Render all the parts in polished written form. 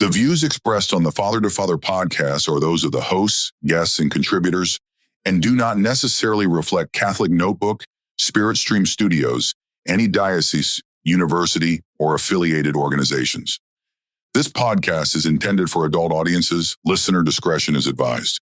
The views expressed on the Father to Father podcast are those of the hosts, guests, and contributors, and do not necessarily reflect Catholic Notebook, Spirit Stream Studios, any diocese, university, or affiliated organizations. This podcast is intended for adult audiences. Listener discretion is advised.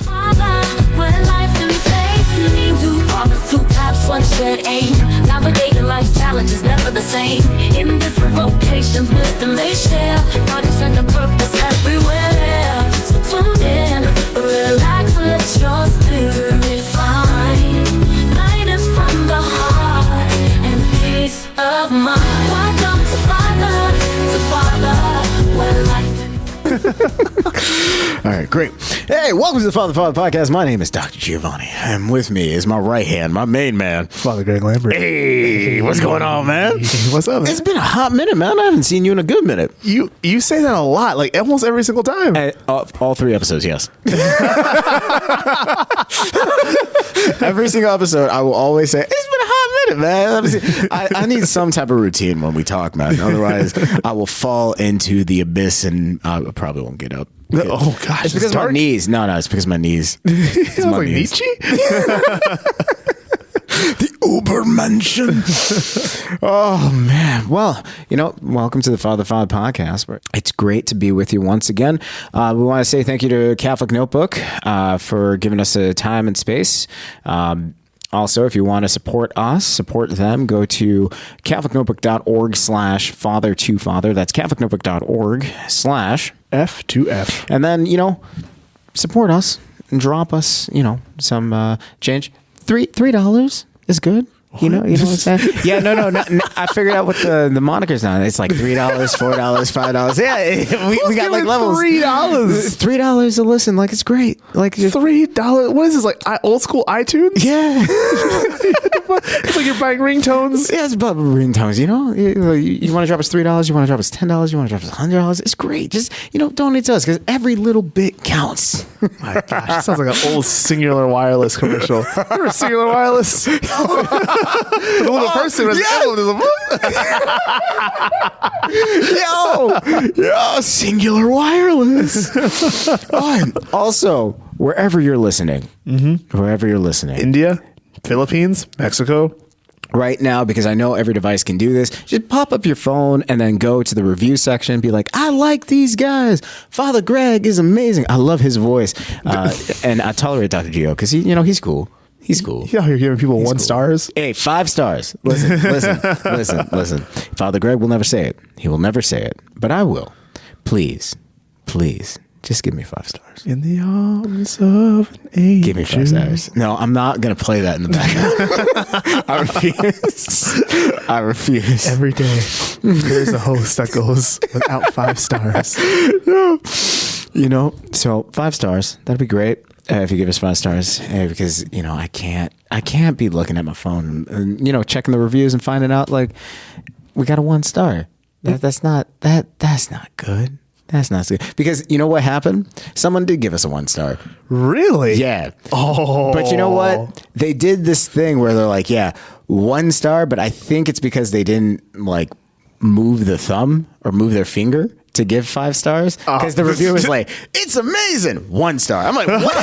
Father, when life and faith lead to fathers, two paths, one shared aim. Navigating life's challenges, never the same. In different vocations, wisdom they share. Knowledge and a purpose everywhere. So tune in, relax, let your spirit find guidance from the heart and peace of mind. Welcome to Father, when life All right, great. Hey, welcome to the Father Podcast. My name is Dr. Giovanni, and with me is my right hand, my main man, Father Greg Lambert. Hey, what's going on, man? What's up, man? It's been a hot minute, man. I haven't seen you in a good minute. You say that a lot, like almost every single time. All 3 episodes, yes. Every single episode, I will always say, it's been a hot minute, man. I need some type of routine when we talk, man. Otherwise, I will fall into the abyss and I probably won't get up. Oh, gosh. It's because of my knees. No, it's because of my knees. It's my like knees. Nietzsche? The Ubermenschen. Oh, man. Well, welcome to the Father Podcast. It's great to be with you once again. We want to say thank you to Catholic Notebook for giving us a time and space. Also, if you want to support us, support them, go to catholicnotebook.org/father2father. That's catholicnotebook.org/F2F. And then, support us and drop us, some change. $3 is good. You know what I'm saying? Yeah, no. I figured out what the moniker's now. It's like $3, $4, $5. Yeah, we got like levels. $3 a listen. Like, it's great. Like $3. What is this, like old school iTunes? Yeah. It's like you're buying ringtones. Yeah, it's about ringtones. You want to drop us $3? You want to drop us $10? You want to drop us $100? It's great. Just donate to us because every little bit counts. My gosh, that sounds like an old Singular Wireless commercial. Remember Singular Wireless? The little person with Yo, Singular Wireless. Also, wherever you're listening, India, Philippines, Mexico. Right now, because I know every device can do this, just pop up your phone and then go to the review section and be like, I like these guys. Father Greg is amazing. I love his voice. And I tolerate Dr. Gio because he's cool. He's cool. Yeah, you're giving people 1 stars. Hey, 5 stars. Listen. Father Greg will never say it. He will never say it. But I will. Please, just give me 5 stars. In the arms of an angel. Give me 5 stars. No, I'm not going to play that in the background. I refuse. Every day, there's a host that goes without 5 stars. So 5 stars. That'd be great. If you give us 5 stars, because I can't be looking at my phone and checking the reviews and finding out like we got a 1 star. That's not good. That's not good. Because you know what happened? Someone did give us a 1 star. Really? Yeah. Oh. But you know what? They did this thing where they're like, 1 star, but I think it's because they didn't like move the thumb or move their finger to give 5 stars, because the reviewer was like, it's amazing, 1 star. I'm like, what?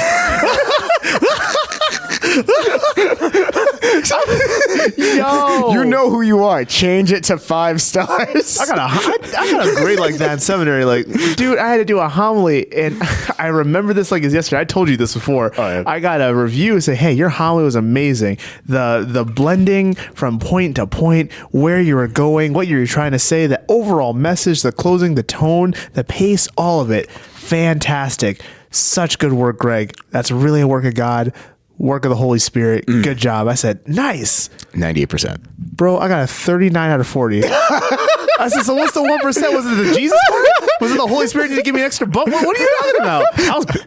Yo, you know who you are. Change it to 5 stars. I got a grade like that in seminary. Like, dude, I had to do a homily, and I remember this like it's yesterday. I told you this before. Oh, yeah. I got a review and say, hey, your homily was amazing. The blending from point to point, where you were going, what you were trying to say, the overall message, the closing, the tone, the pace, all of it, fantastic. Such good work, Greg. That's really a work of God. Work of the Holy Spirit. Good job. I said, nice. 98%. Bro, I got a 39 out of 40. I said, so what's the 1%? Was it the Jesus part? Was it the Holy Spirit need to give me an extra bump? What are you talking about?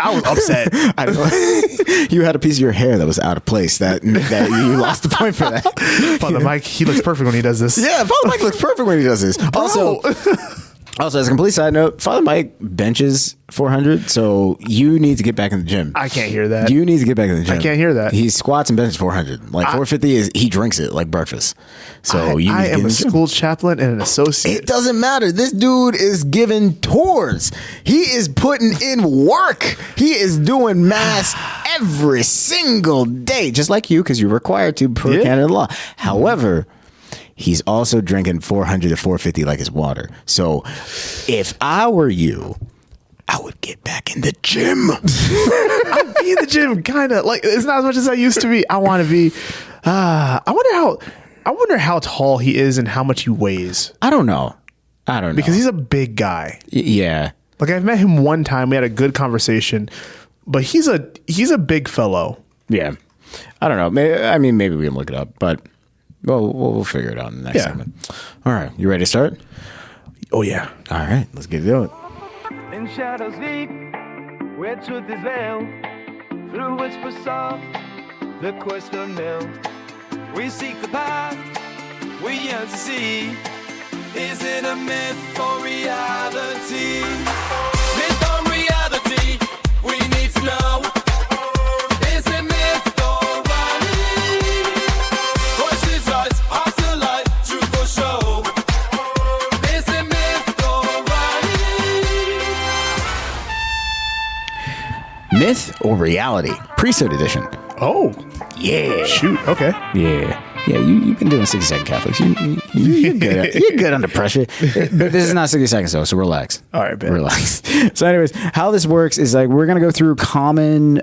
I was upset. You had a piece of your hair that was out of place that you lost the point for that. Father Mike, he looks perfect when he does this. Yeah, Father Mike looks perfect when he does this. Bro. Also, Also, as a complete side note, Father Mike benches 400, so you need to get back in the gym. I can't hear that. You need to get back in the gym. I can't hear that. He squats and benches 400. Like 450 is he drinks it like breakfast. So I am a school chaplain and an associate. It doesn't matter. This dude is giving tours. He is putting in work. He is doing mass every single day, just like you, because you're required to per Canada law. However, he's also drinking 400 to 450 like it's water. So if I were you, I would get back in the gym. I'd be in the gym, kind of like it's not as much as I used to be. I want to be. I wonder how tall he is and how much he weighs. I don't know Because he's a big guy. Yeah. Like I've met him one time. We had a good conversation, but he's a big fellow. Yeah. I don't know. Maybe we can look it up, but we'll figure it out in the next segment. All right. You ready to start? Oh yeah. All right. Let's get to it. In shadows deep, where truth is veiled, through whispers soft, the question knelt. We seek the path, we yearn to see. Is it a myth or reality? Myth or reality, we need to know. Is it myth or reality? Voices rise, hearts alight, truth will show. Is it myth or reality? Myth or reality? Priesthood edition. Oh Yeah. shoot. Okay. Yeah. Yeah, you've been doing 60-second Catholics. You're good. You're good under pressure. But this is not 60 seconds, though, so relax. All right, Ben. Relax. So anyways, how this works is like we're going to go through common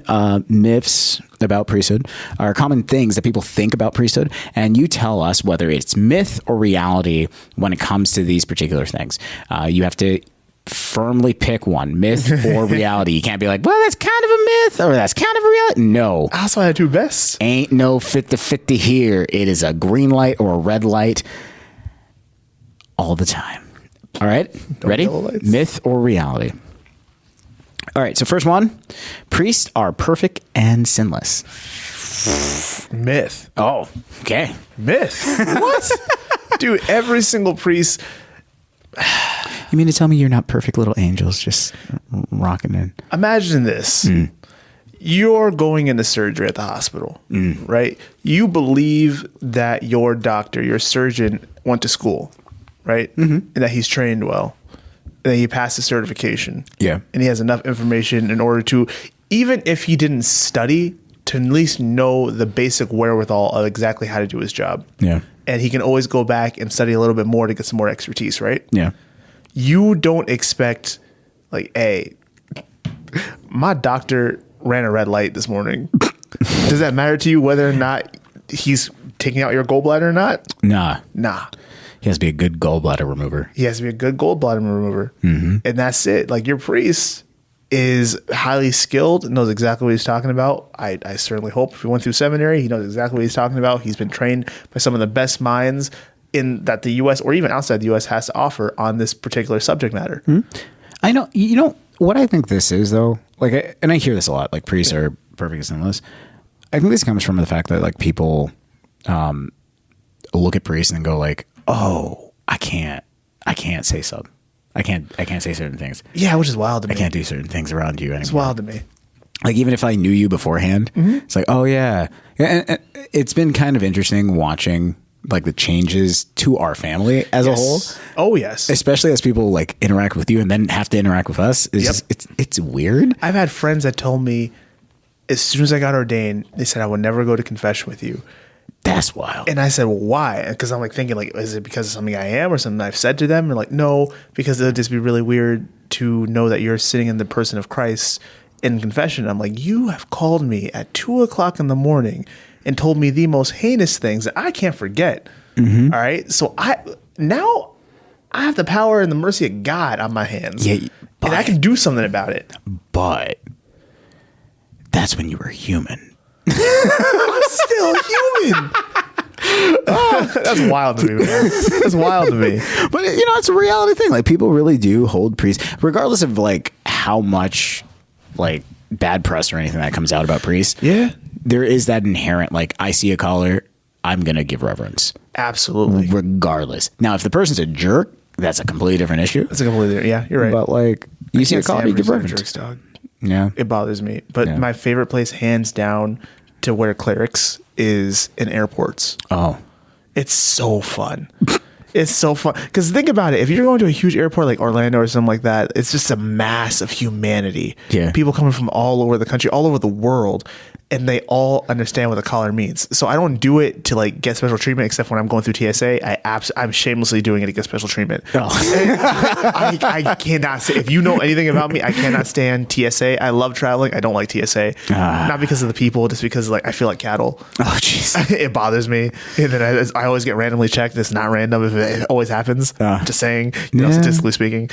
myths about priesthood, or common things that people think about priesthood, and you tell us whether it's myth or reality when it comes to these particular things. You have to firmly pick one, myth or reality. You can't be like, well, that's kind of a myth or that's kind of a reality. No. I also had two best. Ain't no 50-50 here. It is a green light or a red light all the time. All right. Ready? yellow lights. Myth or reality? All right. So first one, priests are perfect and sinless. Myth. Oh, okay. Myth. What? Dude, every single priest. You mean to tell me you're not perfect little angels just rocking in? Imagine this. You're going into surgery at the hospital, right? You believe that your doctor, your surgeon went to school, right? And that he's trained well. And that he passed the certification. Yeah. And he has enough information in order to, even if he didn't study, to at least know the basic wherewithal of exactly how to do his job. Yeah. And he can always go back and study a little bit more to get some more expertise, right? Yeah. You don't expect, like, hey, my doctor ran a red light this morning. Does that matter to you whether or not he's taking out your gallbladder or not? Nah. He has to be a good gallbladder remover. He has to be a good gallbladder remover. And that's it. Like, your priest is highly skilled, knows exactly what he's talking about. I certainly hope if he went through seminary, he knows exactly what he's talking about. He's been trained by some of the best minds in that the U.S. or even outside the U.S. has to offer on this particular subject matter. I know. You know what I think this is, though? Like, and I hear this a lot, like priests are perfect and sinless. I think this comes from the fact that like people look at priests and go like, oh, I can't say so. I can't say certain things. Yeah, which is wild to me. I can't do certain things around you anymore. It's wild to me. Like, even if I knew you beforehand, it's like, oh yeah. And it's been kind of interesting watching like the changes to our family as a whole. Oh yes. Especially as people like interact with you and then have to interact with us. It's just, it's weird. I've had friends that told me as soon as I got ordained, they said I would never go to confession with you. That's wild. And I said, well, why? Because I'm like thinking, like, is it because of something I am or something I've said to them? And like, no, because it would just be really weird to know that you're sitting in the person of Christ in confession. I'm like, you have called me at 2:00 in the morning and told me the most heinous things that I can't forget. All right. So now I have the power and the mercy of God on my hands. Yeah, and I can do something about it. But that's when you were human. I'm still human. That's wild to me, man. That's wild to me. But you know, it's a reality thing. Like, people really do hold priests, regardless of like how much like bad press or anything that comes out about priests. Yeah. There is that inherent, like, I see a collar, I'm going to give reverence. Absolutely. Regardless. Now, if the person's a jerk, that's a completely different issue. It's a completely different. Yeah, you're right. But like, you see a college, you give jerks, reference. dog. Yeah. It bothers me. But my favorite place, hands down, to wear clerics is in airports. Oh. It's so fun. It's so fun. Because think about it. If you're going to a huge airport like Orlando or something like that, it's just a mass of humanity. Yeah. People coming from all over the country, all over the world. And they all understand what the collar means. So I don't do it to like get special treatment, except when I'm going through TSA. I'm shamelessly doing it to get special treatment. Oh. I cannot say, if you know anything about me, I cannot stand TSA. I love traveling. I don't like TSA. Not because of the people, just because like I feel like cattle. Oh, jeez. It bothers me. And then I always get randomly checked. It's not random. If it always happens. Just saying, statistically speaking.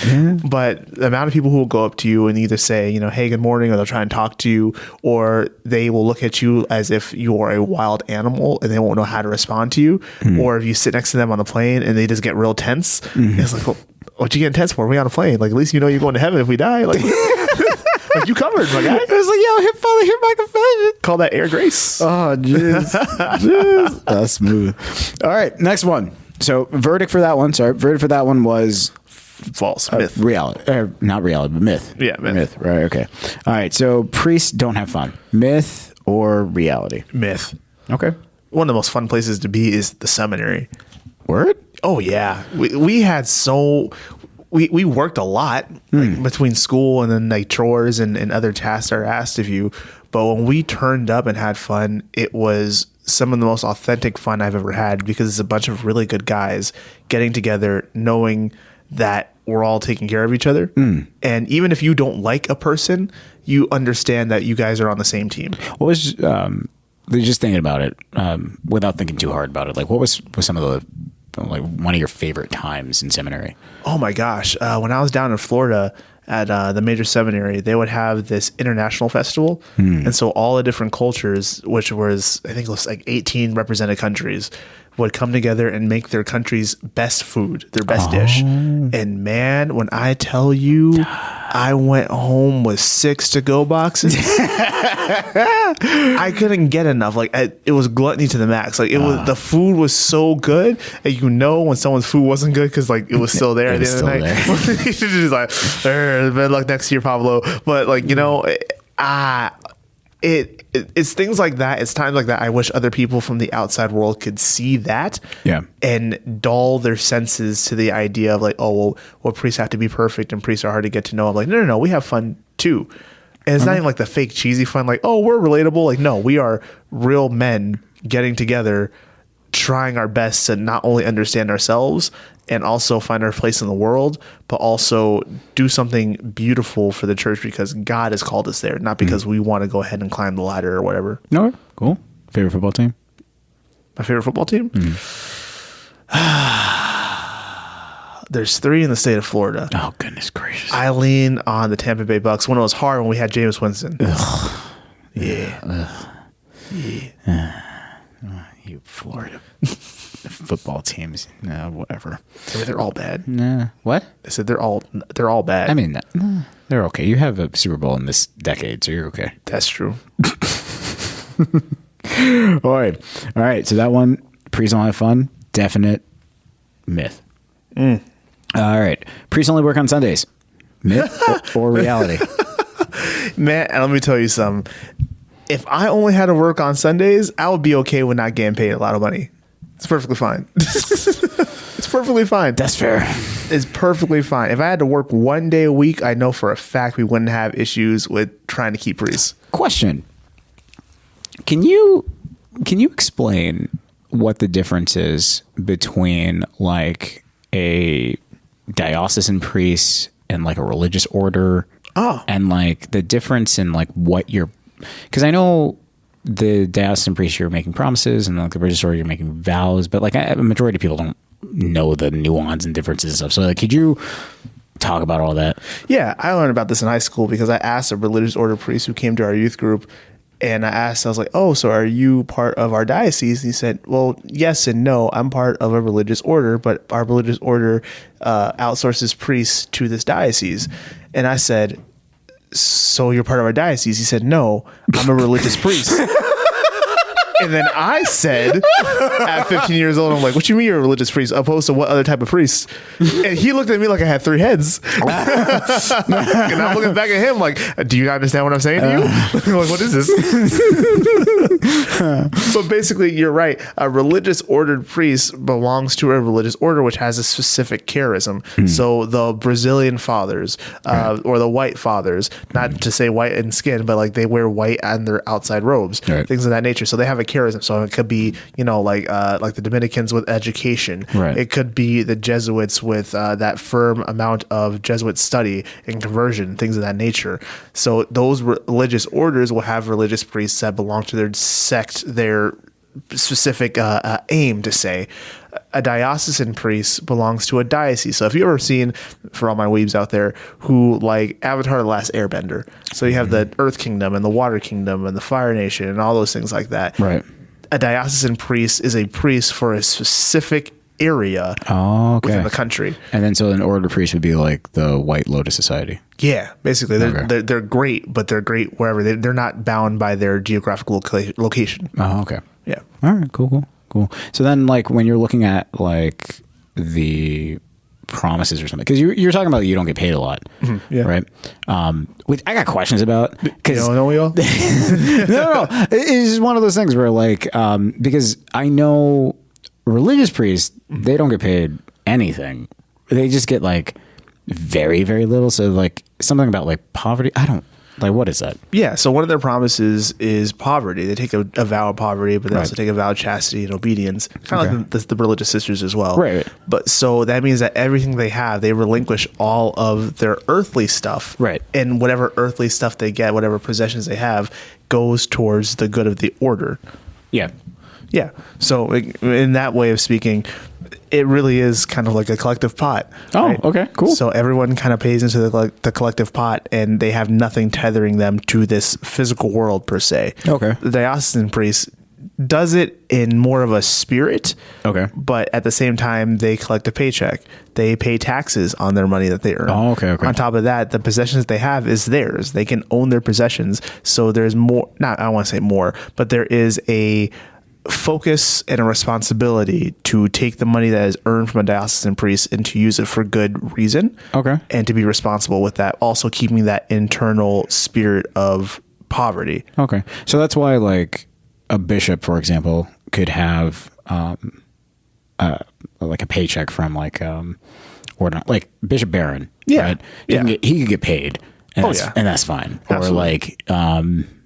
But the amount of people who will go up to you and either say, hey, good morning, or they'll try and talk to you, or they will look at you as if you are a wild animal and they won't know how to respond to you. Or if you sit next to them on the plane and they just get real tense, it's like, well, what you getting tense for? We on a plane. Like, at least you're going to heaven if we die. Like, like you covered, my guy. It was like, yo, Father, hear my confession. Call that air grace. Oh, jeez. That's smooth. All right, next one. So verdict for that one was False. Myth. Reality. Not reality, but myth. Yeah, myth. Right, okay. All right, so priests don't have fun. Myth or reality? Myth. Okay. One of the most fun places to be is the seminary. Word? Oh, yeah. We had we worked a lot like, between school and then like chores and other tasks are asked of you. But when we turned up and had fun, it was some of the most authentic fun I've ever had, because it's a bunch of really good guys getting together, knowing that we're all taking care of each other. And even if you don't like a person, you understand that you guys are on the same team. What was just thinking about it, without thinking too hard about it, like what was some of the, like, one of your favorite times in seminary? Oh my gosh. When I was down in Florida at the major seminary, they would have this international festival. And so all the different cultures, which was, I think it was like 18 represented countries, would come together and make their country's best food, their best dish. And man, when I tell you, I went home with 6 to-go boxes. I couldn't get enough. Like it was gluttony to the max. Like it was, the food was so good, and when someone's food wasn't good because like it was still there at the end of the night. You should just like, bad luck next year, Pablo. But like it's things like that. It's times like that. I wish other people from the outside world could see that, and dull their senses to the idea of like, oh, well, priests have to be perfect and priests are hard to get to know. I'm like, no, we have fun too. And it's not even like the fake cheesy fun, like, oh, we're relatable. Like, no, we are real men getting together, trying our best to not only understand ourselves and also find our place in the world, but also do something beautiful for the church because God has called us there, not because we want to go ahead and climb the ladder or whatever. No, cool. Favorite football team? My favorite football team? There's 3 in the state of Florida. Oh, goodness gracious. I lean on the Tampa Bay Bucks when it was hard, when we had Jameis Winston. Ugh. Yeah. You Florida football teams. No, whatever. They're all bad. Nah. What? I said they're all bad. I mean, they're okay. You have a Super Bowl in this decade, so you're okay. That's true. All right. So that one, priests don't have fun. Definite myth. All right. Priests only work on Sundays. Myth or reality? Man, let me tell you something. If I only had to work on Sundays, I would be okay with not getting paid a lot of money. It's perfectly fine. It's perfectly fine. That's fair. It's perfectly fine. If I had to work one day a week, I know for a fact we wouldn't have issues with trying to keep priests. Question. Can you explain what the difference is between like a diocesan priest and like a religious order? And like the difference in like what you're, because I know the diocesan priest, you're making promises, and like the religious order, you're making vows, but like a majority of people don't know the nuance and differences and stuff. So like, could you talk about all that? Yeah, I learned about this in high school because I asked a religious order priest who came to our youth group, and I was like, oh, so are you part of our diocese? And he said, well, yes and no. I'm part of a religious order, but our religious order outsources priests to this diocese. And I said, so you're part of our diocese? He said, no, I'm a religious priest. And then I said, at 15 years old, I'm like, what you mean you're a religious priest? Opposed to what other type of priest? And he looked at me like I had 3 heads. And I'm looking back at him like, do you not understand what I'm saying to you? Like, what is this? But basically, you're right. A religious ordered priest belongs to a religious order which has a specific charism. So the Brazilian fathers or the white fathers, not to say white in skin, but like they wear white on their outside robes, things of that nature. So they have a charism. So it could be, like the Dominicans with education. Right. It could be the Jesuits with that firm amount of Jesuit study and conversion, things of that nature. So those religious orders will have religious priests that belong to their sect, their specific aim to say. A diocesan priest belongs to a diocese. So if you've ever seen, for all my weebs out there, who like Avatar: The Last Airbender, so you have the Earth Kingdom and the Water Kingdom and the Fire Nation and all those things like that. Right. A diocesan priest is a priest for a specific area within the country. And then so an order priest would be like the White Lotus Society. Yeah, basically they're great, but they're great wherever they're not bound by their geographical location. Oh, okay. Yeah. All right. Cool. So then, like, when you're looking at like the promises or something, because you're talking about you don't get paid a lot, yeah. right? Which I got questions about. Because don't we all? no. It's just one of those things where, like, because I know religious priests, they don't get paid anything. They just get like very, very little. So like something about like poverty. I don't. Like, what is that? Yeah, so one of their promises is poverty. They take a vow of poverty, but they also take a vow of chastity and obedience. Kind of like the religious sisters as well. Right. But so that means that everything they have, they relinquish all of their earthly stuff. Right. And whatever earthly stuff they get, whatever possessions they have, goes towards the good of the order. Yeah. Yeah. So in that way of speaking, it really is kind of like a collective pot. Oh, right? okay, cool. So everyone kind of pays into the collective pot, and they have nothing tethering them to this physical world per se. Okay. The diocesan priest does it in more of a spirit. Okay. But at the same time, they collect a paycheck. They pay taxes on their money that they earn. Oh, okay. On top of that, the possessions they have is theirs. They can own their possessions. So there's more, I don't want to say more, but there is a focus and a responsibility to take the money that is earned from a diocesan priest and to use it for good reason. Okay. And to be responsible with that, also keeping that internal spirit of poverty. Okay. So that's why, like, a bishop, for example, could have like a paycheck from like or not, like Bishop Barron. Yeah. Right? Yeah. He could get paid. And Oh, that's, yeah. and that's fine. Absolutely. Or like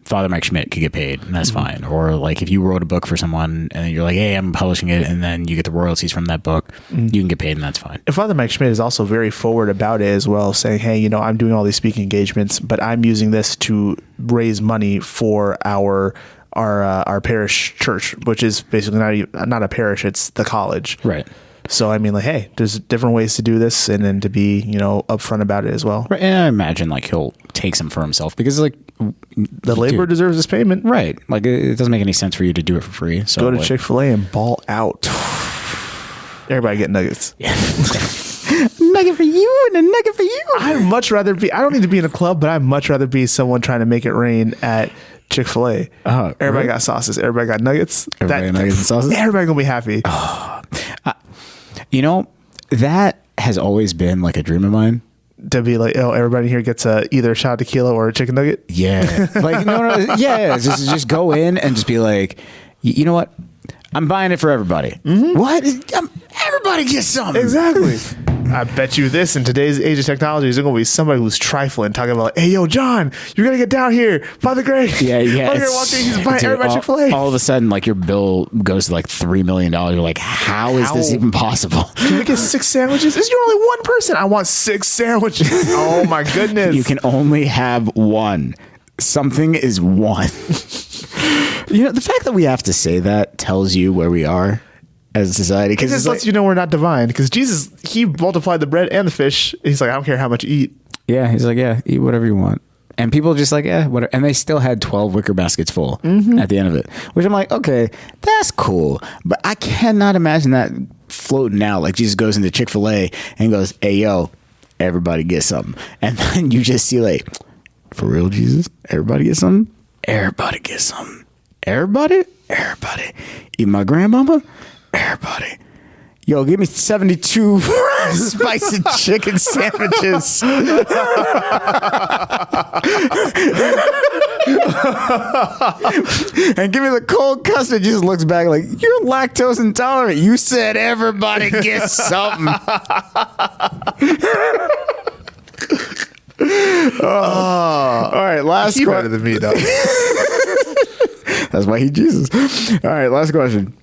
Father Mike Schmidt could get paid, and that's fine. Or like if you wrote a book for someone and then you're like, hey, I'm publishing it, and then you get the royalties from that book, you can get paid, and that's fine. And Father Mike Schmidt is also very forward about it as well, saying, hey, I'm doing all these speaking engagements, but I'm using this to raise money for our parish church, which is basically not a parish, it's the college. Right. So I mean, like, hey, there's different ways to do this, and then to be, upfront about it as well. Right. And I imagine like he'll take some for himself because like The labor deserves this payment. Right. Like it doesn't make any sense for you to do it for free. So Go to like, Chick-fil-A and ball out. Everybody get nuggets. nugget for you and a nugget for you. I'd much rather be, I don't need to be in a club, but I'd much rather be someone trying to make it rain at Chick-fil-A. Everybody really? got sauces. Everybody got nuggets. Everybody got nuggets and sauces? Everybody gonna be happy. That has always been like a dream of mine. To be like, everybody here gets either a shot of tequila or a chicken nugget. Yeah. Like, no. Yeah. Just go in and just be like, you know what? I'm buying it for everybody. Mm-hmm. What? Everybody gets something. Exactly. I bet you this, in today's age of technology, there's going to be somebody who's trifling, talking about, hey, yo, John, you got to get down here. Father Greg. Yeah. Father Greg walked in, he's buying everybody Chick-fil-A. All of a sudden, like, your bill goes to like $3 million. You're like, how is this even possible? Can we get 6 sandwiches? You're only one person. I want 6 sandwiches. Oh, my goodness. You can only have one. Something is one. The fact that we have to say that tells you where we are as a society. It just lets you know we're not divine. Because Jesus, he multiplied the bread and the fish. He's like, I don't care how much you eat. Yeah, he's like, yeah, eat whatever you want. And people just like, yeah, whatever. And they still had 12 wicker baskets full at the end of it. Which I'm like, okay, that's cool. But I cannot imagine that floating out. Like Jesus goes into Chick-fil-A and goes, hey, yo, everybody get something. And then you just see like, for real, Jesus? Everybody get something? Everybody get something. Everybody? Everybody. Even my grandmama? Everybody. Yo, give me 72 spicy chicken sandwiches. And give me the cold custard. He just looks back like, you're lactose intolerant. You said everybody gets something. All right, last He question. better than me, though. That's why he Jesus. All right, last question.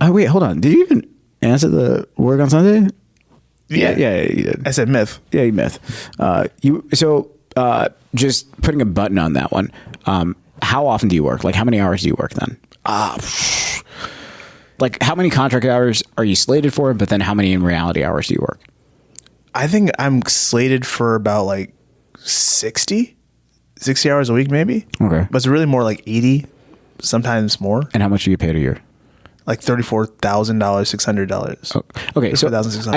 Oh wait, hold on. Did you even answer the work on Sunday? Yeah, you did. I said myth. Yeah, you myth. Just putting a button on that one. How often do you work? Like, how many hours do you work then? Like, how many contract hours are you slated for? But then, how many in reality hours do you work? I think I'm slated for about like 60 hours a week, maybe. Okay. But it's really more like 80, sometimes more. And how much do you get paid a year? Like $34,000, $600. Okay, so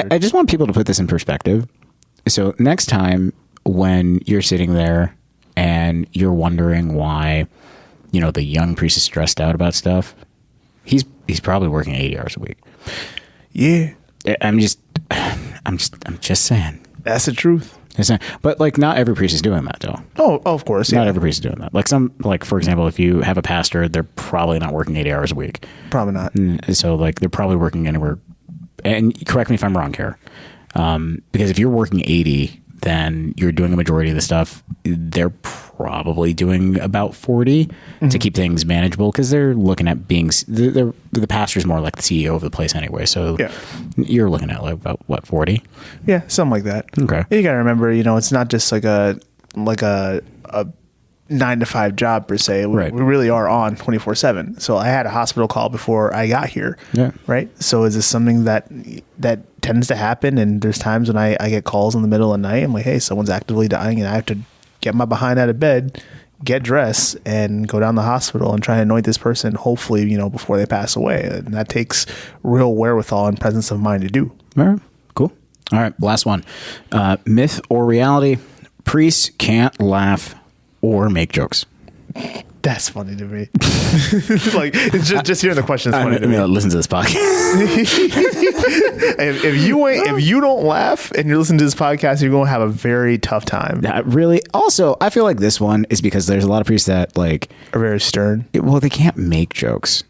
I just want people to put this in perspective. So next time when you're sitting there and you're wondering why, the young priest is stressed out about stuff, he's probably working 80 hours a week. Yeah. I'm just saying. That's the truth. But like, not every priest is doing that, though. Oh, of course. Not every priest is doing that. Like for example, if you have a pastor, they're probably not working 80 hours a week. Probably not. So like, they're probably working anywhere. And correct me if I'm wrong here, because if you're working 80, then you're doing a majority of the stuff. They're probably doing about 40 to keep things manageable, because they're looking at being the pastor's more like the CEO of the place anyway. So you're looking at like about what, 40? Yeah, something like that. Okay. You got to remember, it's not just like a 9-to-5 job per se. Right. We really are on 24/7. So I had a hospital call before I got here. Yeah. Right. So is this something that tends to happen? And there's times when I get calls in the middle of the night. I'm like, hey, someone's actively dying, and I have to get my behind out of bed, get dressed, and go down to the hospital and try to anoint this person, hopefully, before they pass away. And that takes real wherewithal and presence of mind to do. All right. Cool. All right. Last one. Myth or reality? Priests can't laugh or make jokes. That's funny to me. Like, it's just hearing the question is funny to me. Listen to this podcast. if you don't laugh and you're listening to this podcast, you're going to have a very tough time. Really. Also, I feel like this one is because there's a lot of priests that like Are very stern. they can't make jokes.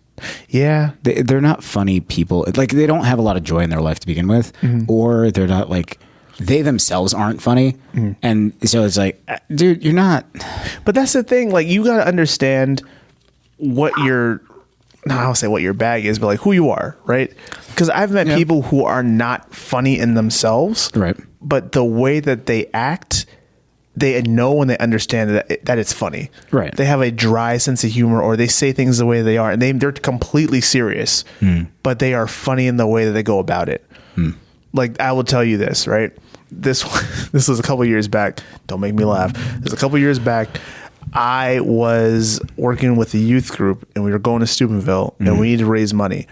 Yeah. They're not funny people. Like, they don't have a lot of joy in their life to begin with, or they're not like, they themselves aren't funny. And so it's like, dude, you're not. But that's the thing. Like, you got to understand what your, I don't say what your bag is, but like who you are, right? Because I've met people who are not funny in themselves, Right. but the way that they act, they know and they understand that it's funny. Right. They have a dry sense of humor, or they say things the way they are, and they're completely serious, but they are funny in the way that they go about it. Like, I will tell you this, right? This was a couple years back. Don't make me laugh. It was a couple years back. I was working with a youth group, and we were going to Steubenville, and we needed to raise money.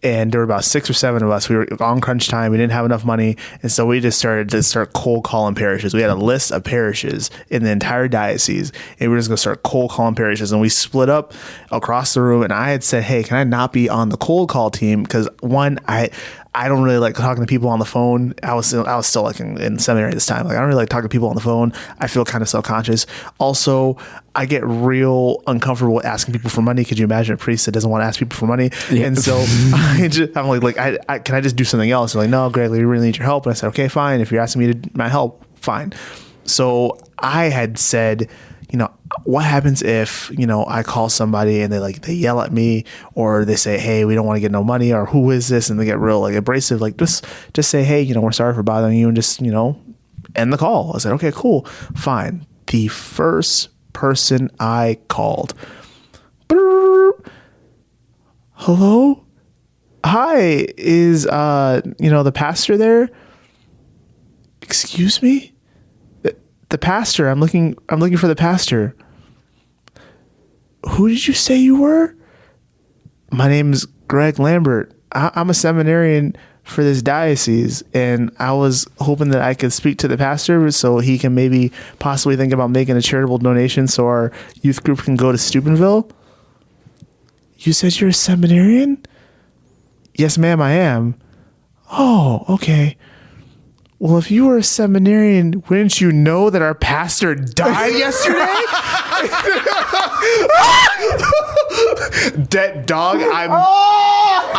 And there were about 6 or 7 of us. We were on crunch time. We didn't have enough money. And so we just started cold calling parishes. We had a list of parishes in the entire diocese. And we were just going to start cold calling parishes. And we split up across the room. And I had said, hey, can I not be on the cold call team? Because one, I don't really like talking to people on the phone. I was still like in seminary at this time. Like, I don't really like talking to people on the phone. I feel kind of self-conscious. Also, I get real uncomfortable asking people for money. Could you imagine a priest that doesn't want to ask people for money? Yeah. And so I'm like, can I just do something else? They're like, no, Greg, we really need your help. And I said, okay, fine. If you're asking me my help, fine. So I had said, what happens if, I call somebody and they yell at me, or they say, hey, we don't want to get no money, or who is this? And they get real abrasive. Like, just say, hey, we're sorry for bothering you, and just, end the call. I said, okay, cool, fine. The first person I called, hello, hi, is the pastor there? Excuse me? The pastor. I'm looking for the pastor. Who did you say you were? My name's Greg Lambert. I'm a seminarian for this diocese, and I was hoping that I could speak to the pastor so he can maybe possibly think about making a charitable donation so our youth group can go to Steubenville. You said you're a seminarian? Yes, ma'am, I am. Oh, okay. Well, if you were a seminarian, wouldn't you know that our pastor died yesterday? Dead dog.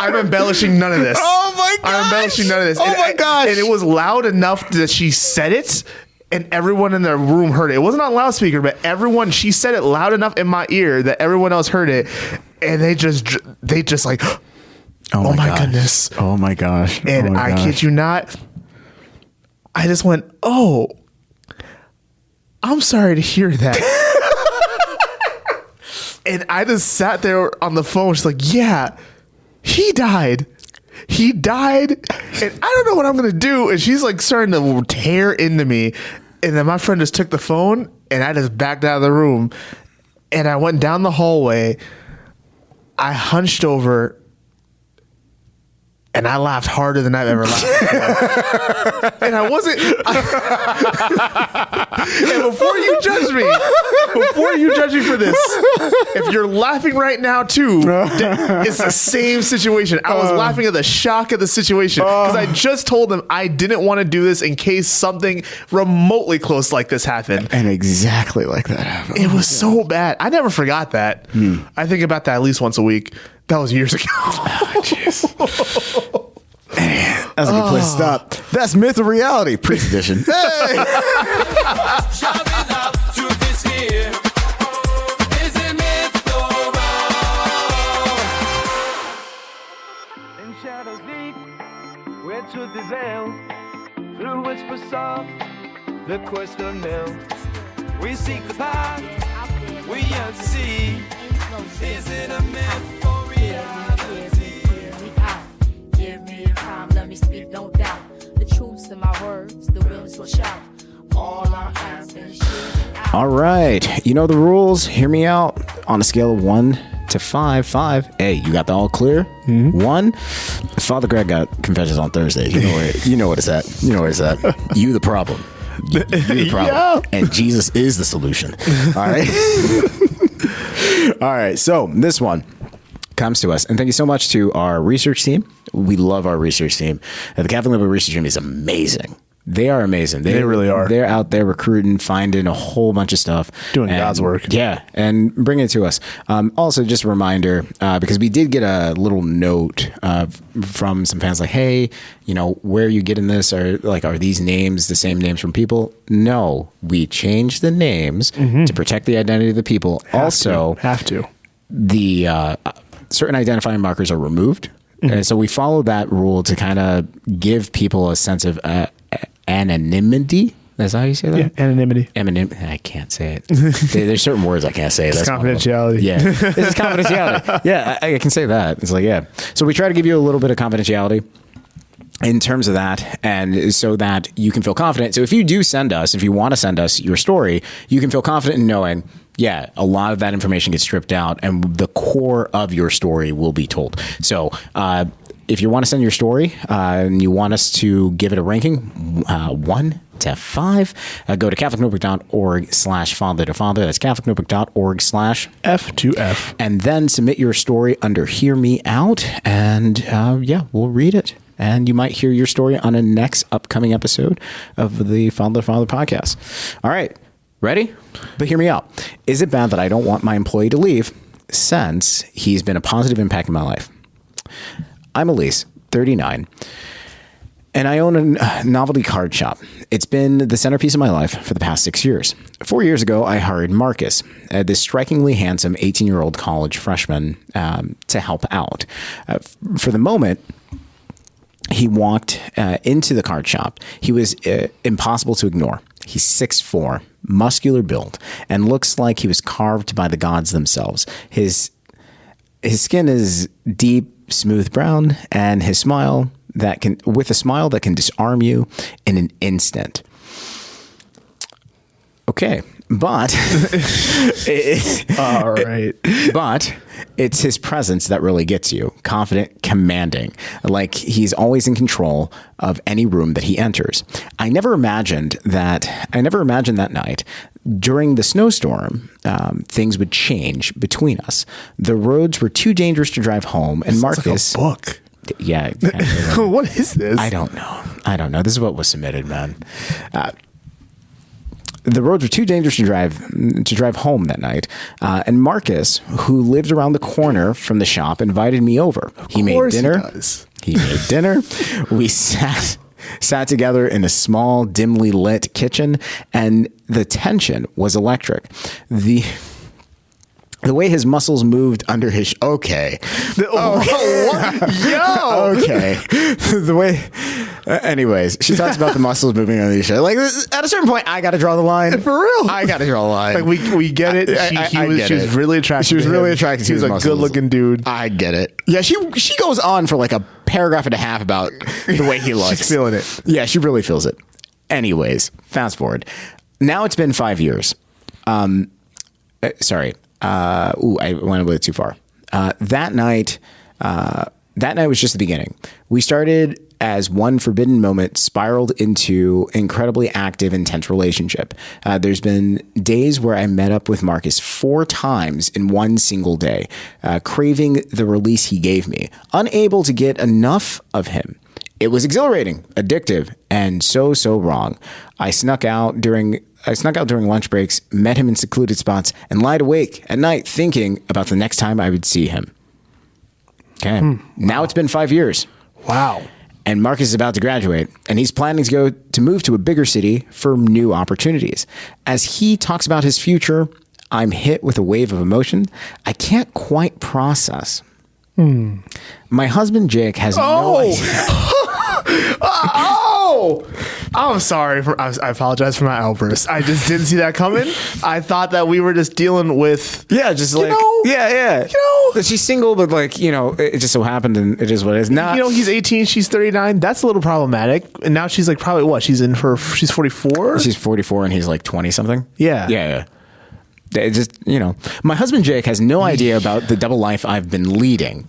I'm embellishing none of this. Oh my gosh. I'm embellishing none of this. Oh my gosh. And it was loud enough that she said it, and everyone in the room heard it. It wasn't on loudspeaker, but she said it loud enough in my ear that everyone else heard it, and they just like, oh my goodness. Oh my gosh. And I kid you not, I just went, oh, I'm sorry to hear that. And I just sat there on the phone, just like, yeah, he died. He died. And I don't know what I'm going to do. And she's like starting to tear into me. And then my friend just took the phone and I just backed out of the room. And I went down the hallway. I hunched over and I laughed harder than I've ever laughed before. And I wasn't. And before you judge me for this, if you're laughing right now too, it's the same situation. I was laughing at the shock of the situation because I just told them I didn't want to do this in case something remotely close like this happened. And exactly like that happened. It was so bad. I never forgot that. I think about that at least once a week. That was years ago. Oh, jeez. Man, that's a good place to stop. That's Myth or Reality, Priest Edition. Hey! In shadows deep, where truth is veiled, through which soft the question knelt. We seek the path, we yearn to see. Is it a myth or reality? Give me time, let me speak, no doubt. The truth's in my words, the winds will shout. All our hands been shooting out. All right. You know the rules. Hear me out. On a scale of 1 to 5. Hey, you got the all clear? 1. Father Greg got confessions on Thursday. You know what it's at. You know what it's at. You the problem. You the problem. Yeah. And Jesus is the solution. All right. All right. So this one comes to us. And thank you so much to our research team. We love our research team. The Catholic Liberal Research Team is amazing. They are amazing. They really are. They're out there recruiting, finding a whole bunch of stuff. Doing God's work. Yeah, and bringing it to us. Also, just a reminder, because we did get a little note from some fans like, hey, where are you getting this? Are these names the same names from people? No, we changed the names to protect the identity of the people. Have to. The certain identifying markers are removed. And so we follow that rule to kind of give people a sense of anonymity. That's how you say that? Yeah, anonymity. I can't say it. There's certain words I can't say. It's That's confidentiality. Yeah, this is confidentiality. Yeah, I can say that. It's like, yeah. So we try to give you a little bit of confidentiality in terms of that, and so that you can feel confident. So if you want to send us your story, you can feel confident in knowing, yeah, a lot of that information gets stripped out and the core of your story will be told. So if you want to send your story and you want us to give it a ranking, 1 to 5, go to catholicnotebook.org/father to father. That's catholicnotebook.org/F2F. And then submit your story under Hear Me Out. And we'll read it. And you might hear your story on a next upcoming episode of the Father to Father podcast. All right. Ready? But hear me out. Is it bad that I don't want my employee to leave since he's been a positive impact in my life? I'm Elise, 39, and I own a novelty card shop. It's been the centerpiece of my life for the past 6 years. 4 years ago, I hired Marcus, this strikingly handsome 18-year-old college freshman, to help out. For the moment, he walked into the card shop. He was impossible to ignore. He's 6'4", muscular build, and looks like he was carved by the gods themselves. His skin is deep, smooth brown, and his smile with a smile that can disarm you in an instant. Okay, but All right. but it's his presence that really gets you. Confident, commanding, like he's always in control of any room that he enters. I never imagined that night during the snowstorm, things would change between us. The roads were too dangerous to drive home, and Marcus. Like a book. Yeah. What is this? I don't know. This is what was submitted, man. The roads were too dangerous to drive home that night. And Marcus, who lived around the corner from the shop, invited me over. He made dinner. He made dinner. We sat together in a small, dimly lit kitchen, and the tension was electric. The way his muscles moved under his okay. Yo. Okay. The way. Anyways, she talks about the muscles moving under his shirt. Like at a certain point, I got to draw the line. For real. I got to draw the line. Like we get it. She was really attracted. She was to really him. attracted. He was a good looking dude. I get it. Yeah, she goes on for like a paragraph and a half about the way he looks. She's feeling it. Yeah, she really feels it. Anyways, fast forward. Now it's been 5 years. Sorry. I went a bit too far. That night was just the beginning. We started as one forbidden moment spiraled into incredibly active, intense relationship. There's been days where I met up with Marcus 4 times in one single day, craving the release he gave me, unable to get enough of him. It was exhilarating, addictive, and so wrong. I snuck out during lunch breaks, met him in secluded spots, and lied awake at night thinking about the next time I would see him. Okay. Now it's been 5 years. Wow. And Marcus is about to graduate, and he's planning to move to a bigger city for new opportunities. As he talks about his future, I'm hit with a wave of emotion I can't quite process. My husband, Jake, has no idea. I'm sorry. I apologize for my outburst. I just didn't see that coming. I thought that we were just dealing with... Yeah, just like... that she's single, but like, it just so happened and it is what it is. Not, he's 18, she's 39. That's a little problematic. And now she's like probably what? She's 44? She's 44 and he's like 20 something. Yeah. Yeah. It just, my husband, Jake, has no idea about the double life I've been leading.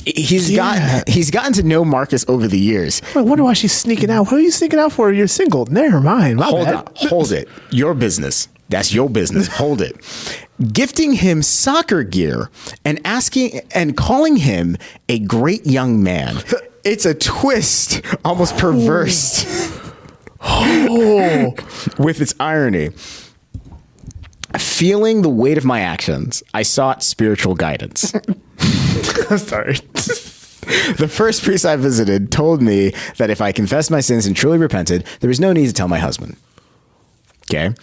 He's gotten to know Marcus over the years. I wonder why she's sneaking out. What are you sneaking out for? You're single. Never mind. Hold it. Your business. That's your business. Hold it. Gifting him soccer gear and calling him a great young man. It's a twist, almost perverse, with its irony. Feeling the weight of my actions, I sought spiritual guidance. I'm sorry. The first priest I visited told me that if I confessed my sins and truly repented, there was no need to tell my husband. Okay.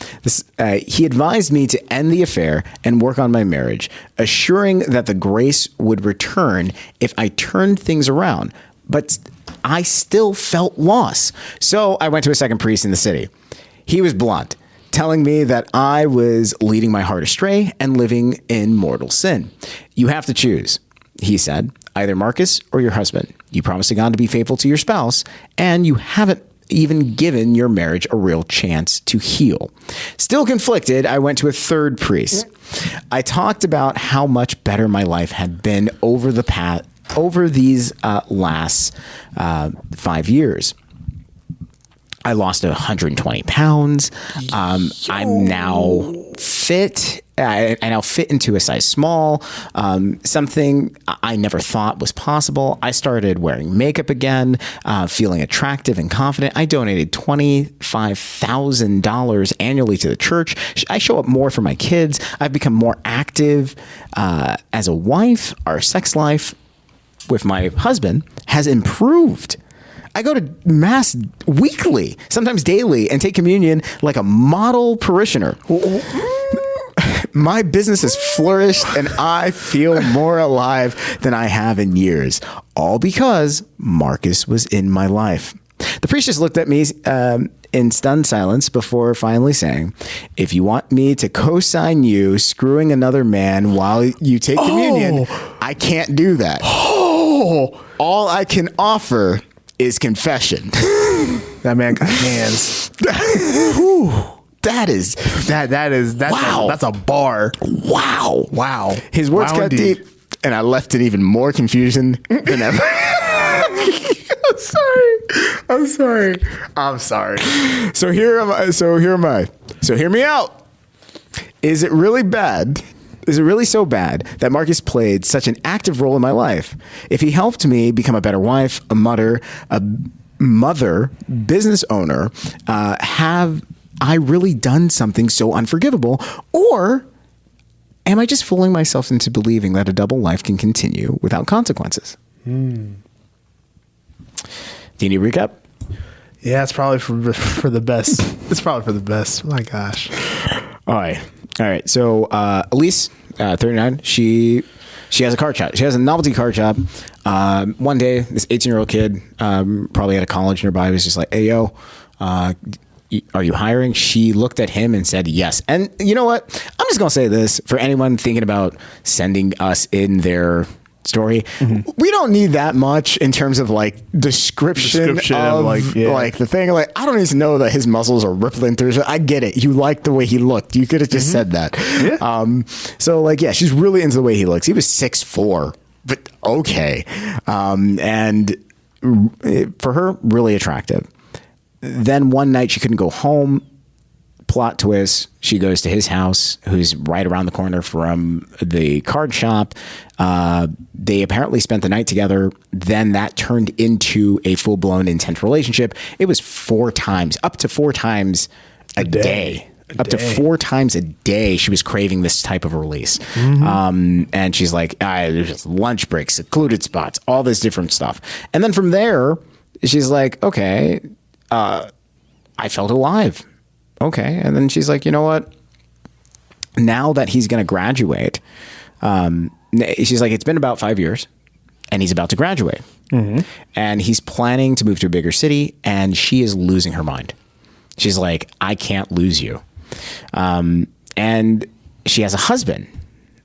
He advised me to end the affair and work on my marriage, assuring that the grace would return if I turned things around. But I still felt loss. So I went to a second priest in the city. He was blunt, telling me that I was leading my heart astray and living in mortal sin. You have to choose, he said, either Marcus or your husband. You promised to God to be faithful to your spouse, and you haven't even given your marriage a real chance to heal. Still conflicted, I went to a third priest. I talked about how much better my life had been over these last 5 years. I lost 120 pounds. I'm now fit. I now fit into a size small, something I never thought was possible. I started wearing makeup again, feeling attractive and confident. I donated $25,000 annually to the church. I show up more for my kids. I've become more active as a wife. Our sex life with my husband has improved. I go to mass weekly, sometimes daily, and take communion like a model parishioner. My business has flourished and I feel more alive than I have in years, all because Marcus was in my life. The priest just looked at me in stunned silence before finally saying, if you want me to co-sign you screwing another man while you take communion, I can't do that. All I can offer is confession. That man got hands. Wow. That's a bar. Wow. His words Wow, cut indeed. deep, and I left in even more confusion than ever. I'm sorry. So here am I. So hear me out. Is it really bad? Is it really so bad that Marcus played such an active role in my life? If he helped me become a better wife, a mother, business owner, have I really done something so unforgivable? Or am I just fooling myself into believing that a double life can continue without consequences? Do you need a recap? Yeah, it's probably for the best. It's probably for the best. My gosh. All right. So Elise, 39, she has a card shop. She has a novelty card shop. One day, this 18-year-old kid, probably at a college nearby, was just like, "Hey, yo, are you hiring?" She looked at him and said, "Yes." And you know what? I'm just going to say this for anyone thinking about sending us in their story. We don't need that much in terms of like description of like the thing. Like, I don't need to know that his muscles are rippling through. I get it. You like the way he looked. You could have just said that. Yeah. So like, yeah, she's really into the way he looks. He was 6'4", but okay. And for her, really attractive. Then one night she couldn't go home. Plot twist, she goes to his house, who's right around the corner from the card shop. They apparently spent the night together. Then that turned into a full-blown intense relationship. It was up to four times a day. Up to 4 times a day, she was craving this type of release. And she's like, there's just lunch breaks, secluded spots, all this different stuff. And then from there, she's like, okay, I felt alive. Okay. And then she's like, you know what? Now that he's going to graduate, she's like, it's been about 5 years and he's about to graduate. And he's planning to move to a bigger city, and she is losing her mind. She's like, I can't lose you. And she has a husband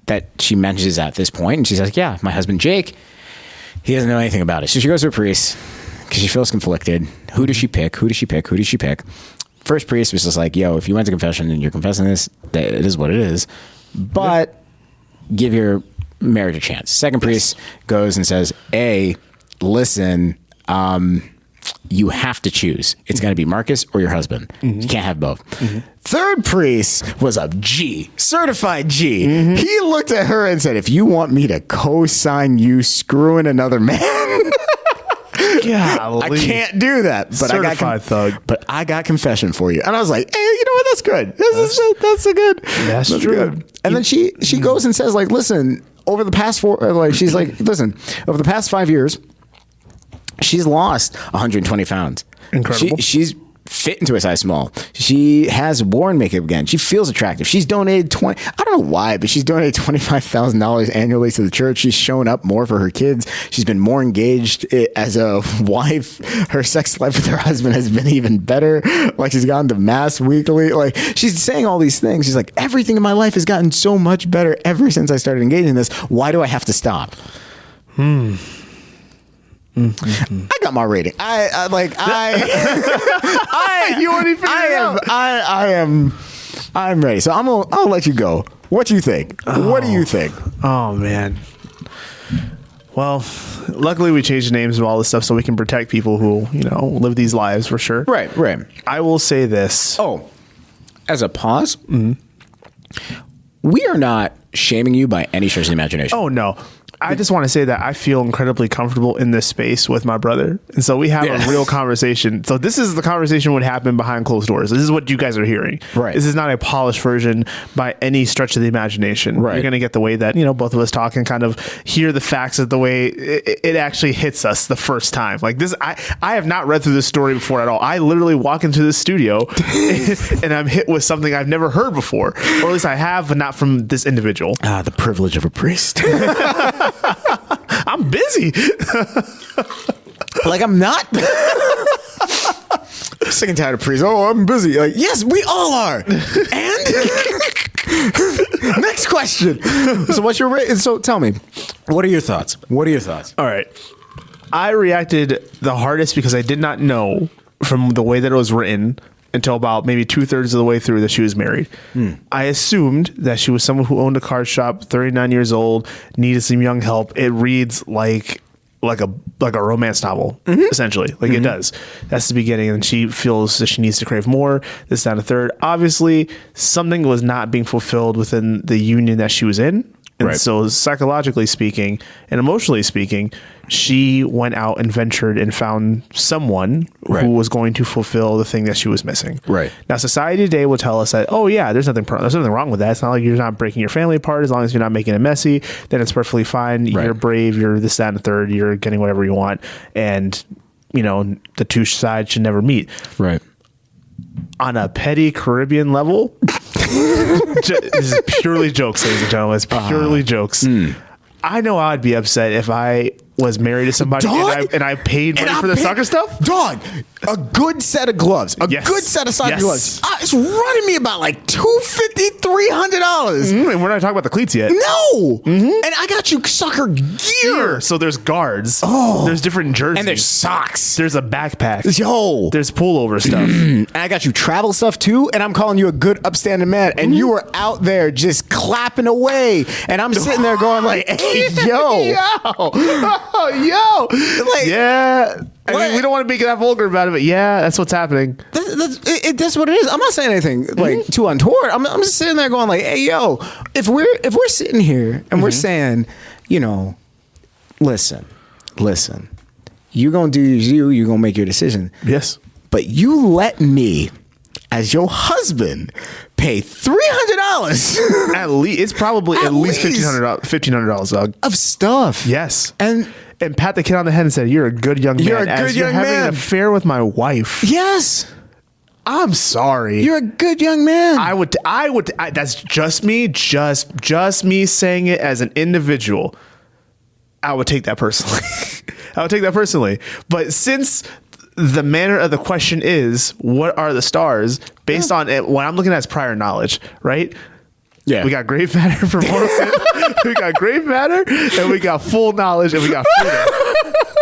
that she mentions at this point. And she's like, yeah, my husband, Jake, he doesn't know anything about it. So she goes to a priest because she feels conflicted. Who does she pick? First priest was just like, yo, if you went to confession and you're confessing this, it is what it is. But give your marriage a chance. Second priest goes and says, listen, you have to choose. It's going to be Marcus or your husband. You can't have both. Third priest was a G, certified G. He looked at her and said, if you want me to co-sign you screwing another man... I can't do that, but thug. But I got confession for you, and I was like, "Hey, you know what? That's good. That's good. That's true. Good." And then she goes and says, like, "Listen, over the past 5 years, she's lost 120 pounds. Incredible. She's fit into a size small. She has worn makeup again. She feels attractive. She's donated I don't know why, but she's donated $25,000 annually to the church. She's shown up more for her kids. She's been more engaged as a wife. Her sex life with her husband has been even better. Like, she's gone to mass weekly. Like, she's saying all these things. She's like, everything in my life has gotten so much better ever since I started engaging in this. Why do I have to stop?" I got my rating. I'm ready. So I'll let you go. What do you think? What do you think? Oh man. Well, luckily we changed the names of all this stuff so we can protect people who, live these lives for sure. Right. I will say this. Oh, as a pause, we are not shaming you by any stretch of the imagination. Oh no. I just want to say that I feel incredibly comfortable in this space with my brother. And so we have a real conversation. So this is the conversation would happen behind closed doors. This is what you guys are hearing. Right. This is not a polished version by any stretch of the imagination. Right. You're going to get the way that, both of us talk and kind of hear the facts of the way it actually hits us the first time. Like this, I have not read through this story before at all. I literally walk into this studio and I'm hit with something I've never heard before. Or at least I have, but not from this individual. The privilege of a priest. I'm busy. Like, I'm not. I'm sick and tired of priests. Oh, I'm busy. Like, yes, we all are. And next question. So what's your rate? So tell me, what are your thoughts? All right. I reacted the hardest because I did not know from the way that it was written until about maybe 2/3 of the way through that she was married. I assumed that she was someone who owned a card shop, 39 years old, needed some young help. It reads like a romance novel, essentially. Like it does. That's the beginning. And she feels that she needs to crave more. This, that, and a third. Obviously, something was not being fulfilled within the union that she was in. And so psychologically speaking and emotionally speaking, she went out and ventured and found someone who was going to fulfill the thing that she was missing. Right. Now, society today will tell us that, oh yeah, there's nothing wrong with that. It's not like you're not breaking your family apart. As long as you're not making it messy, then it's perfectly fine. Right. You're brave. You're this, that, and the third. You're getting whatever you want. And, the two sides should never meet. Right. On a petty Caribbean level, this is purely jokes, ladies and gentlemen. It's purely jokes. I know I'd be upset if I was married to somebody and I paid money for the soccer stuff. Dog, a good set of gloves, a good set of soccer gloves. It's running me about like $250, $300. And we're not talking about the cleats yet. No. And I got you soccer gear. So there's guards. There's different jerseys. And there's socks. There's a backpack. Yo. There's pullover stuff. And I got you travel stuff too. And I'm calling you a good upstanding man. And you were out there just clapping away. And I'm sitting there going like, hey, yo. Yo. Like, yeah. I mean, we don't want to make that vulgar about it, but yeah, that's what's happening. That's what it is. I'm not saying anything like too untoward. I'm just sitting there going like, hey, yo, if we're sitting here and we're saying, listen, you're going to do you're going to make your decision. Yes. But you let me, as your husband, pay $300 at least. It's probably at least $1,500, dog, of stuff. Yes. And pat the kid on the head and said, "You're a good young man. You're a good young having man. an affair with my wife." Yes. I'm sorry. You're a good young man. I would. That's just me. Just me saying it as an individual. I would take that personally. But since the manner of the question is, what are the stars based on it? What I'm looking at is prior knowledge, right? Yeah. We got grave matter for mortal sin. We got grave matter, and we got full knowledge, and we got freedom.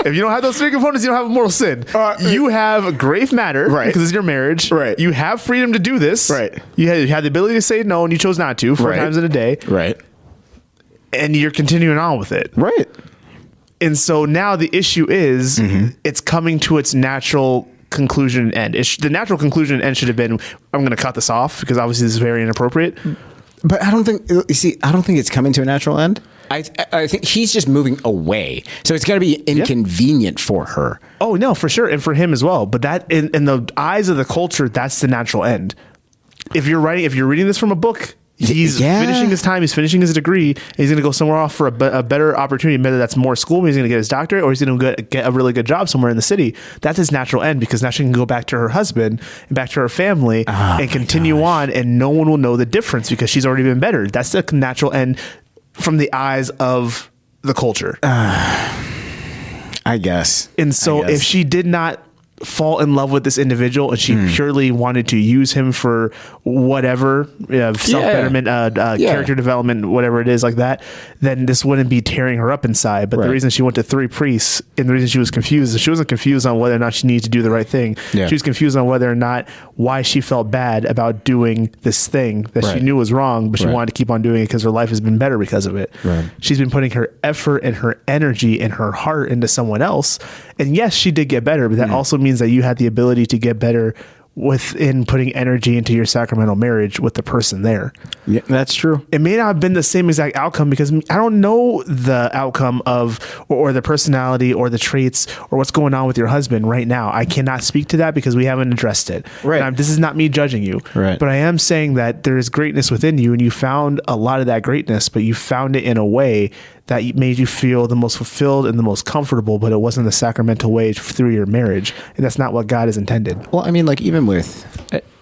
If you don't have those three components, you don't have mortal sin. You have grave matter, right? Because it's your marriage. Right. You have freedom to do this. Right. You had the ability to say no, and you chose not to 4 times in a day. Right. And you're continuing on with it. Right. And so now the issue is it's coming to its natural conclusion and end. The natural conclusion and end should have been, I'm going to cut this off because obviously this is very inappropriate. But I don't think it's coming to a natural end. I think he's just moving away. So it's got to be inconvenient for her. Oh, no, for sure. And for him as well. But that in the eyes of the culture, that's the natural end. If you're reading this from a book, he's finishing his time, he's finishing his degree, and he's going to go somewhere off for a better opportunity, whether that's more school, maybe he's going to get his doctorate, or he's going to get a really good job somewhere in the city. That's his natural end, because now she can go back to her husband and back to her family and continue on, and no one will know the difference because she's already been better. That's the natural end from the eyes of the culture. I guess. And so if she did not fall in love with this individual and she purely wanted to use him for whatever self-betterment, character development, whatever it is like that, then this wouldn't be tearing her up inside. But the reason she went to 3 priests and the reason she was confused is she wasn't confused on whether or not she needed to do the right thing. She was confused on whether or not why she felt bad about doing this thing that she knew was wrong, but she wanted to keep on doing it because her life has been better because of it. She's been putting her effort and her energy and her heart into someone else. And yes, she did get better, but that also means that you had the ability to get better within putting energy into your sacramental marriage with the person there. Yeah, that's true. It may not have been the same exact outcome because I don't know the outcome of or the personality or the traits or what's going on with your husband right now. I cannot speak to that because we haven't addressed it. Right. This is not me judging you. Right. But I am saying that there is greatness within you and you found a lot of that greatness, but you found it in a way that made you feel the most fulfilled and the most comfortable, but it wasn't the sacramental way through your marriage. And that's not what God has intended. Well, I mean, like even with,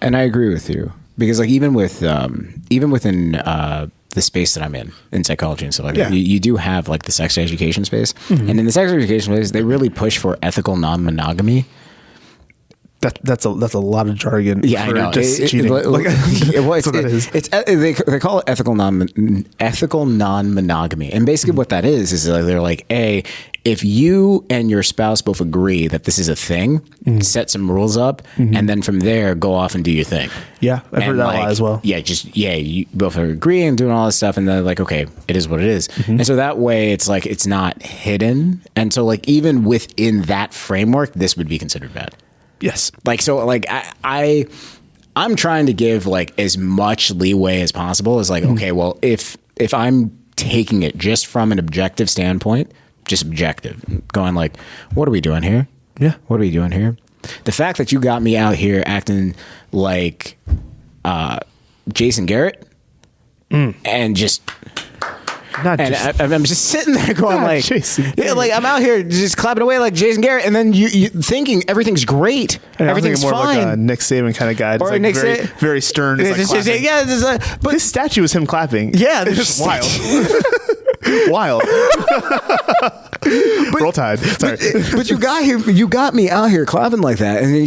and I agree with you, because like even within the space that I'm in psychology and stuff like that, you do have like the sex education space. And in the sex education space, they really push for ethical non-monogamy. That's a lot of jargon. Yeah, I know. Just cheating. That's what that is. They call it ethical non-monogamy, and basically what that is like they're like, if you and your spouse both agree that this is a thing, set some rules up, and then from there go off and do your thing. Yeah, I've heard that a lot as well. Yeah, you both are agreeing and doing all this stuff, and then like, okay, it is what it is. And so that way it's like it's not hidden. And so like even within that framework, this would be considered bad. Yes. Like so like I'm trying to give like as much leeway as possible as like, okay, well, if I'm taking it just from an objective standpoint, just objective, going like, what are we doing here? Yeah. What are we doing here? The fact that you got me out here acting like Jason Garrett and just... I'm just sitting there going Not like, Jason yeah, like I'm out here just clapping away like Jason Garrett, and then you thinking everything's great, everything's more fine. Like a Nick Saban kind of guy, Or like Nick very stern. It's like clapping. Yeah, But his statue was him clapping. Yeah, it's wild. Wild. Roll Tide. Sorry, but you got me out here clapping like that, and then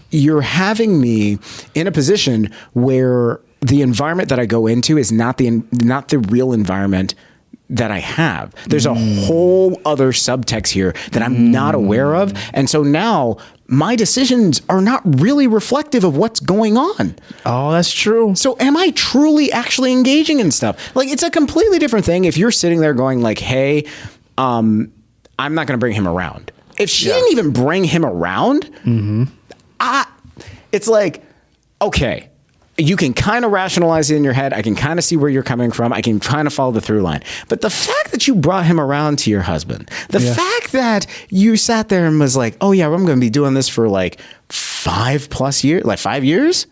you're having me in a position where the environment that I go into is not the real environment that I have. There's a whole other subtext here that I'm not aware of. And so now my decisions are not really reflective of what's going on. Oh, that's true. So am I truly actually engaging in stuff? Like it's a completely different thing if you're sitting there going like, hey, I'm not going to bring him around. If she didn't even bring him around, it's like, okay, you can kind of rationalize it in your head. I can kind of see where you're coming from. I can kind of follow the through line. But the fact that you brought him around to your husband, the fact that you sat there and was like, oh yeah, I'm going to be doing this for like 5+ years, like 5 years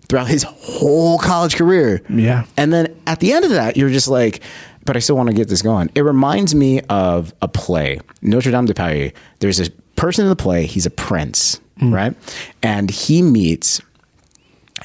throughout his whole college career. Yeah. And then at the end of that, you're just like, but I still want to get this going. It reminds me of a play, Notre Dame de Paris. There's a person in the play. He's a prince, right? And he meets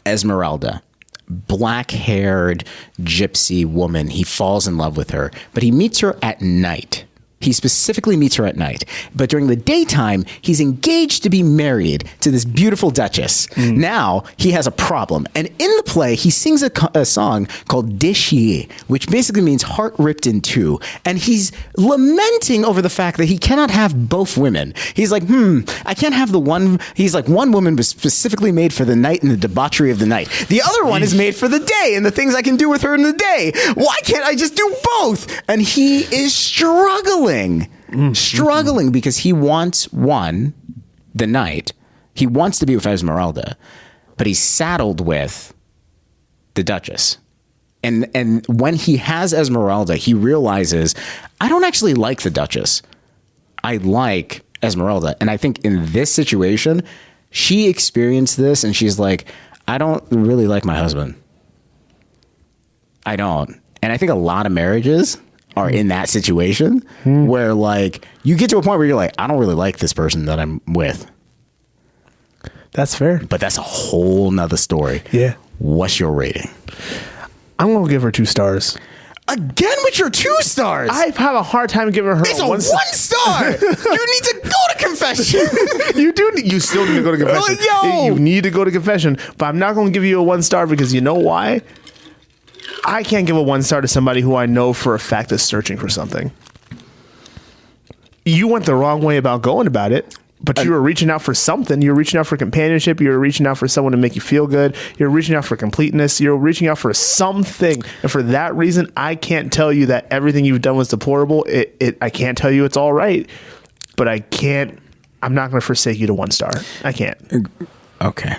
Esmeralda, black-haired gypsy woman. He falls in love with her, but he meets her at night. He specifically meets her at night. But during the daytime, he's engaged to be married to this beautiful duchess. Now, he has a problem. And in the play, he sings a song called Déchiré, which basically means heart ripped in two. And he's lamenting over the fact that he cannot have both women. He's like, I can't have the one. He's like, one woman was specifically made for the night and the debauchery of the night. The other one is made for the day and the things I can do with her in the day. Why can't I just do both? And he is struggling because he wants the night. He wants to be with Esmeralda, but he's saddled with the Duchess. And when he has Esmeralda, he realizes, I don't actually like the Duchess. I like Esmeralda. And I think in this situation, she experienced this and she's like, I don't really like my husband. I don't. And I think a lot of marriages are in that situation where like you get to a point where you're like, I don't really like this person that I'm with. That's fair. But that's a whole nother story. Yeah. What's your rating? I'm going to give her 2 stars. Again with your 2 stars. I have a hard time giving her It's a 1 star. You need to go to confession. You still need to go to confession. Yo. You need to go to confession. But I'm not going to give you a 1 star because you know why? I can't give a 1 star to somebody who I know for a fact is searching for something. You went the wrong way about going about it, but you were reaching out for something. You're reaching out for companionship. You're reaching out for someone to make you feel good. You're reaching out for completeness. You're reaching out for something. And for that reason, I can't tell you that everything you've done was deplorable. I can't tell you it's all right, but I'm not going to forsake you to 1 star. I can't. Okay.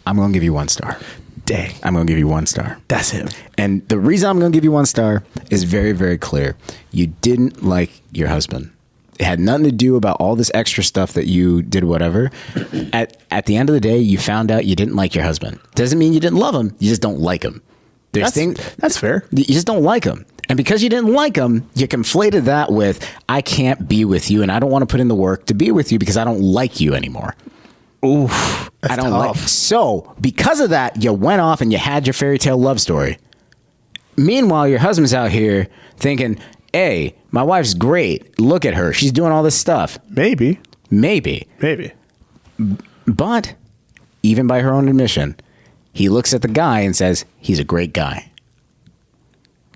I'm going to give you 1 star. Dang. I'm going to give you 1 star. That's him. And the reason I'm going to give you 1 star is very, very clear. You didn't like your husband. It had nothing to do about all this extra stuff that you did, whatever. At the end of the day, you found out you didn't like your husband. Doesn't mean you didn't love him. You just don't like him. That's fair. You just don't like him. And because you didn't like him, you conflated that with, I can't be with you and I don't want to put in the work to be with you because I don't like you anymore. Oof. I don't like. So because of that, you went off and you had your fairy tale love story. Meanwhile, your husband's out here thinking, hey, my wife's great. Look at her. She's doing all this stuff. Maybe. But even by her own admission, he looks at the guy and says, he's a great guy.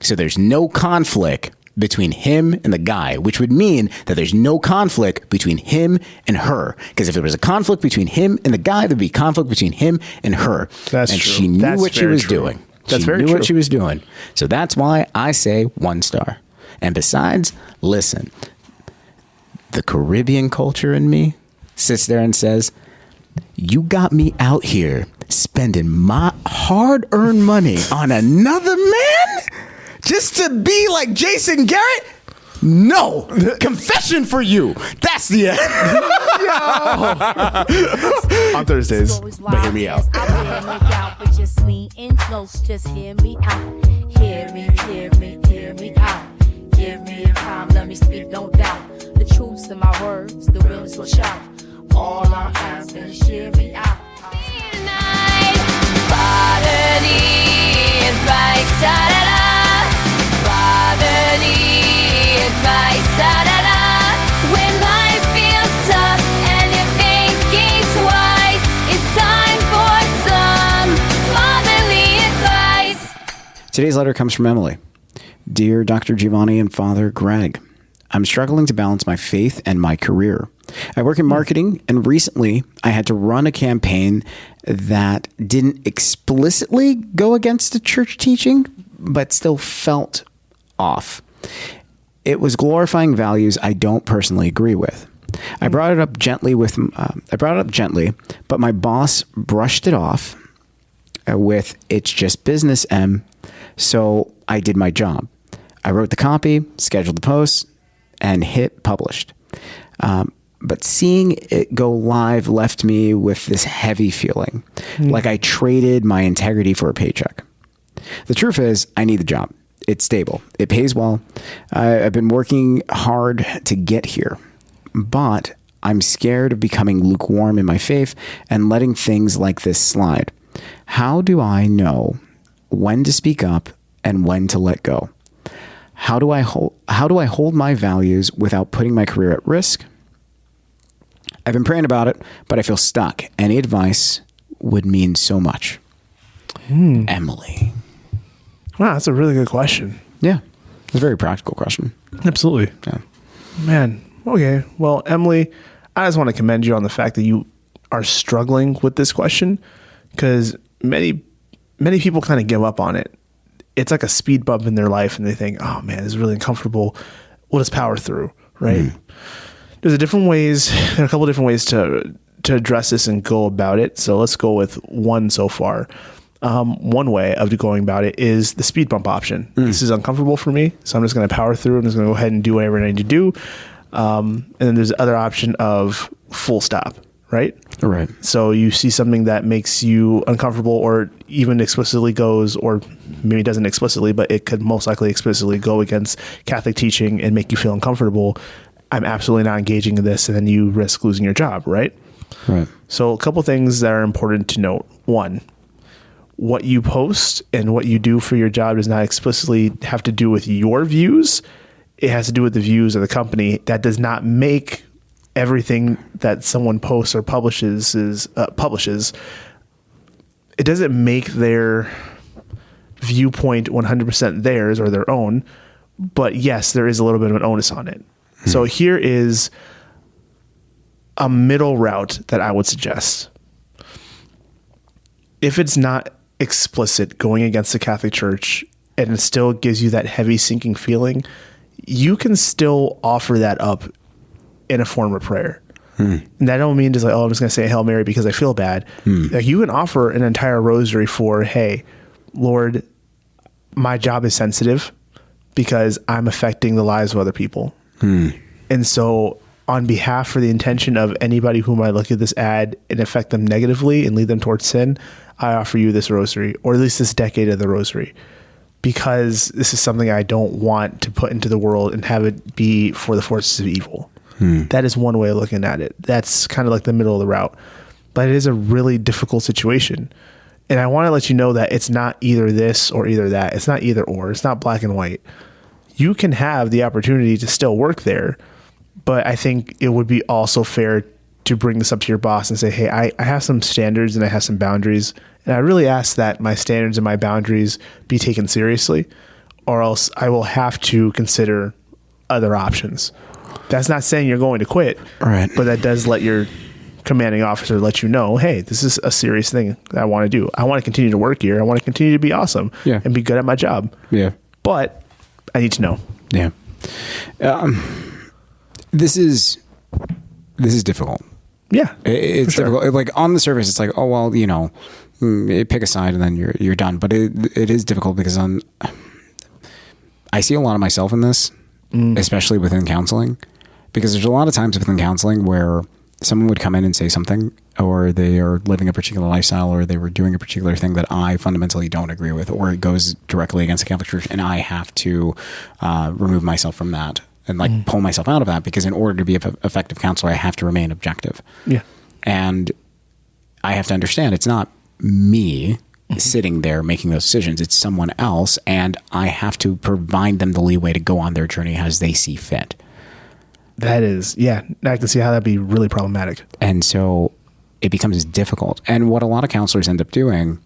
So there's no conflict between him and the guy, which would mean that there's no conflict between him and her. Because if there was a conflict between him and the guy, there'd be conflict between him and her. That's and true. she knew That's what she very was true. doing. That's she very knew true. what she was doing. So that's why I say 1 star. And besides, listen, the Caribbean culture in me sits there and says, you got me out here spending my hard-earned money on another man just to be like Jason Garrett? No. Confession for you. That's the end. On Thursdays. But hear me out. But just lean in close, just hear me out. Hear me out. Give me time, let me speak, no doubt. The truths in my words, the realness will shout. All I'm asking is hear me out. Tonight, body advice, da-da-da. Body advice, da-da-da. When life feels tough and you're thinking twice, it's time for some motherly advice. Today's letter comes from Emily. Dear Dr. Giovanni and Father Greg, I'm struggling to balance my faith and my career. I work in marketing, and recently I had to run a campaign that didn't explicitly go against the church teaching, but still felt off. It was glorifying values I don't personally agree with. I brought it up gently, but my boss brushed it off with "It's just business, Em." So I did my job. I wrote the copy, scheduled the post, and hit published. But seeing it go live left me with this heavy feeling, like I traded my integrity for a paycheck. The truth is, I need the job. It's stable. It pays well. I've been working hard to get here, but I'm scared of becoming lukewarm in my faith and letting things like this slide. How do I know when to speak up and when to let go? How do I hold my values without putting my career at risk? I've been praying about it, but I feel stuck. Any advice would mean so much. Emily. Wow, that's a really good question. Yeah. It's a very practical question. Absolutely. Yeah. Man. Okay. Well, Emily, I just want to commend you on the fact that you are struggling with this question, because many people kind of give up on it. It's like a speed bump in their life, and they think, oh man, this is really uncomfortable. We'll just power through, right? There are a couple different ways to address this and go about it. So let's go with one so far. One way of going about it is the speed bump option. This is uncomfortable for me, so I'm just going to power through. I'm just going to go ahead and do whatever I need to do. And then there's the other option of full stop, right? Right. So you see something that makes you uncomfortable, or even explicitly goes, or maybe doesn't explicitly, but it could most likely explicitly go against Catholic teaching and make you feel uncomfortable. I'm absolutely not engaging in this, and then you risk losing your job, right? Right. So a couple things that are important to note. One, what you post and what you do for your job does not explicitly have to do with your views. It has to do with the views of the company. That does not make everything that someone posts or publishes. It doesn't make their viewpoint 100% theirs or their own. But yes, there is a little bit of an onus on it. So here is a middle route that I would suggest. If it's not explicit going against the Catholic Church and it still gives you that heavy sinking feeling, you can still offer that up in a form of prayer. And that don't mean just like, oh, I'm just going to say Hail Mary because I feel bad. Like, you can offer an entire rosary for, hey, Lord, my job is sensitive because I'm affecting the lives of other people. And so on behalf, for the intention of anybody who might look at this ad and affect them negatively and lead them towards sin, I offer you this rosary, or at least this decade of the rosary, because this is something I don't want to put into the world and have it be for the forces of evil. That is one way of looking at it. That's kind of like the middle of the route, but it is a really difficult situation. And I want to let you know that it's not either this or either that. It's not either or. It's not black and white. You can have the opportunity to still work there, but I think it would be also fair to bring this up to your boss and say, hey, I have some standards and I have some boundaries, and I really ask that my standards and my boundaries be taken seriously, or else I will have to consider other options. That's not saying you're going to quit, Right. but that does let your commanding officer let you know, hey, this is a serious thing that I want to do. I want to continue to work here. I want to continue to be awesome and be good at my job. Yeah. But I need to know. Yeah. This is difficult. Yeah. It's difficult. Like on the surface, it's like, oh, well, you know, pick a side and then you're done. But it is difficult because I see a lot of myself in this, especially within counseling, because there's a lot of times within counseling where someone would come in and say something, or they are living a particular lifestyle, or they were doing a particular thing that I fundamentally don't agree with, or it goes directly against the Catholic Church, and I have to remove myself from that and like pull myself out of that, because in order to be an effective counselor, I have to remain objective. Yeah. And I have to understand it's not me sitting there making those decisions. It's someone else, and I have to provide them the leeway to go on their journey as they see fit. That is, I can see how that'd be really problematic. And so it becomes difficult. And what a lot of counselors end up doing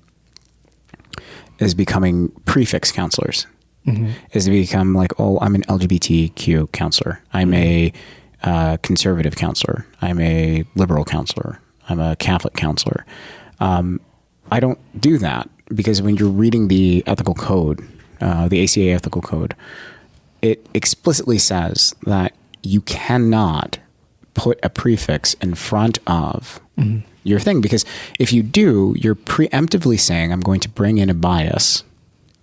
is becoming prefix counselors. Is to become like, oh, I'm an LGBTQ counselor. I'm a conservative counselor. I'm a liberal counselor. I'm a Catholic counselor. I don't do that, because when you're reading the ethical code, the ACA ethical code, it explicitly says that you cannot put a prefix in front of your thing, because if you do, you're preemptively saying, I'm going to bring in a bias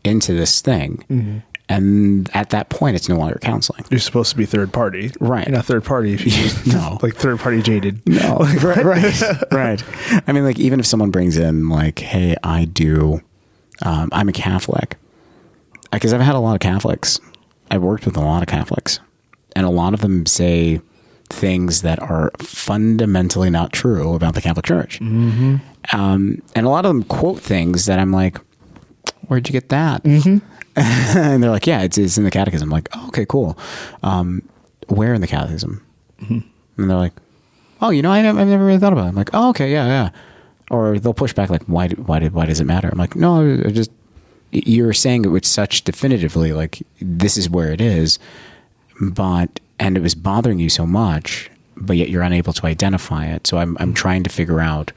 into this thing. And at that point, it's no longer counseling. You're supposed to be third party. Right. You're not third party if you just, like third party jaded. No. Right. I mean, like, even if someone brings in like, hey, I'm a Catholic, because I've had a lot of Catholics. I've worked with a lot of Catholics, and a lot of them say things that are fundamentally not true about the Catholic Church. And a lot of them quote things that I'm like, where'd you get that? And they're like, yeah, it's in the catechism. I'm like, oh, okay, cool. Where in the catechism? And they're like, oh, you know, I've never really thought about it. I'm like, oh, okay, yeah. Or they'll push back like, why does it matter? I'm like, no, you're saying it with such definitively, like, this is where it is, and it was bothering you so much, but yet you're unable to identify it. So I'm trying to figure out,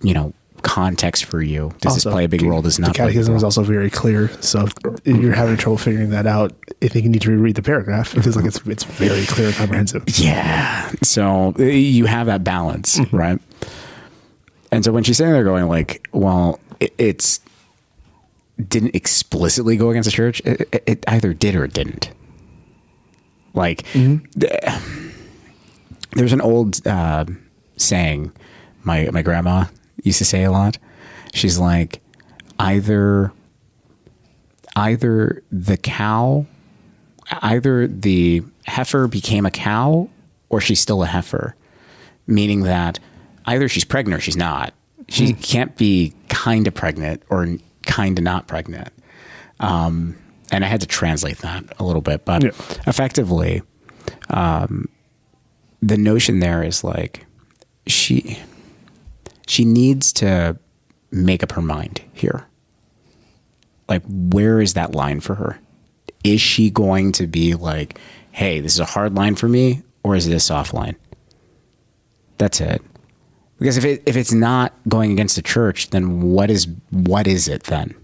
you know, context for you. Does this play a big role? Does not? The catechism is also very clear. So if you're having trouble figuring that out, I think you need to reread the paragraph. It feels like it's very clear and comprehensive. Yeah. So you have that balance, right? And so when she's sitting there going like, well, it's didn't explicitly go against the church. It either did or it didn't. Like, there's an old saying my grandma used to say a lot. She's like, either the heifer became a cow, or she's still a heifer, meaning that either she's pregnant or she's not. She can't be kind of pregnant or kind of not pregnant. And I had to translate that a little bit, but effectively, the notion there is like, she needs to make up her mind here. Like, where is that line for her? Is she going to be like, hey, this is a hard line for me, or is it a soft line? That's it. Because if it's not going against the church, then what is it then?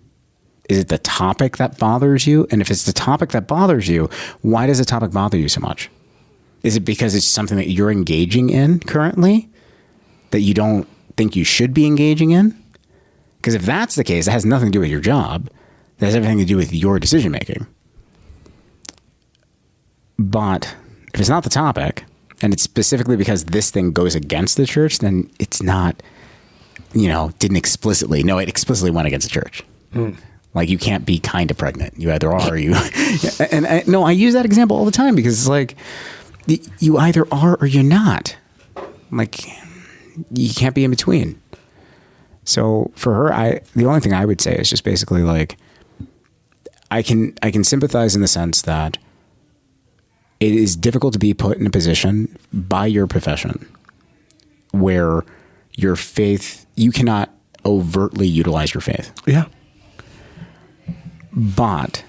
Is it the topic that bothers you? And if it's the topic that bothers you, why does the topic bother you so much? Is it because it's something that you're engaging in currently that you don't think you should be engaging in? Because if that's the case, it has nothing to do with your job. That has everything to do with your decision making. But if it's not the topic, and it's specifically because this thing goes against the church, then it's not, didn't explicitly. No, it explicitly went against the church. Like, you can't be kind of pregnant. You either are or you. And I use that example all the time because it's like, you either are or you're not. Like, you can't be in between. So for her, the only thing I would say is just basically like, I can sympathize in the sense that it is difficult to be put in a position by your profession where your faith, you cannot overtly utilize your faith. Yeah. But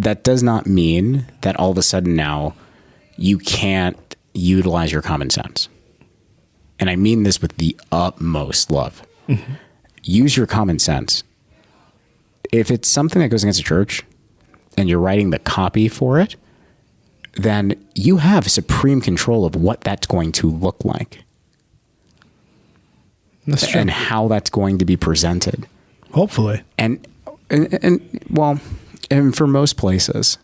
that does not mean that all of a sudden now you can't utilize your common sense. And I mean this with the utmost love. Mm-hmm. Use your common sense. If it's something that goes against the church and you're writing the copy for it, then you have supreme control of what that's going to look like. That's true. And how that's going to be presented. Hopefully. And for most places,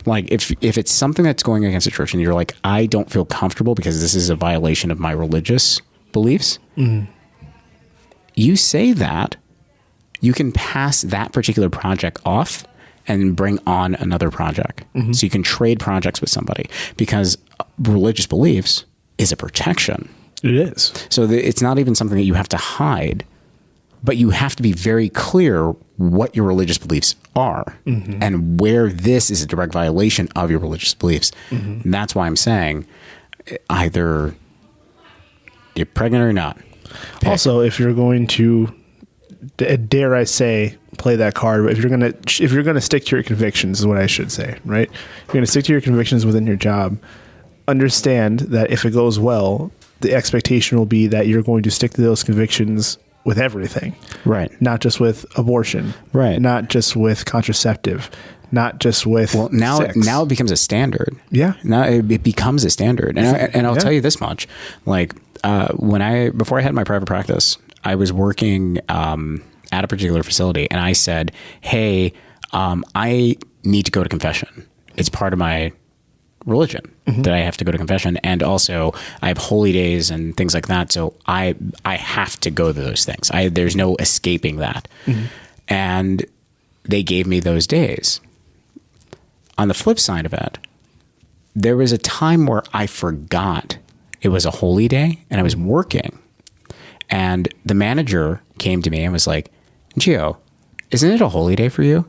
like if it's something that's going against the church and you're like, I don't feel comfortable because this is a violation of my religious beliefs, you say that, you can pass that particular project off and bring on another project. So you can trade projects with somebody because religious beliefs is a protection. It is. So it's not even something that you have to hide, but you have to be very clear what your religious beliefs are and where this is a direct violation of your religious beliefs. And that's why I'm saying either you're pregnant or not. Pick. Also, if you're going to, dare I say, play that card, but if you're gonna stick to your convictions, is what I should say, right? You're gonna stick to your convictions within your job. Understand that if it goes well, the expectation will be that you're going to stick to those convictions with everything, right? Not just with abortion, right? Not just with contraceptive, not just with now sex. Now it becomes a standard. Yeah, now it becomes a standard, and I'll tell you this much: like before I had my private practice, I was working at a particular facility, and I said, "Hey, I need to go to confession. It's part of my religion that I have to go to confession, and also I have holy days and things like that. So I have to go to those things. There's no escaping that." And they gave me those days. On the flip side of it, there was a time where I forgot it was a holy day and I was working, and the manager came to me and was like, "Gio, isn't it a holy day for you?"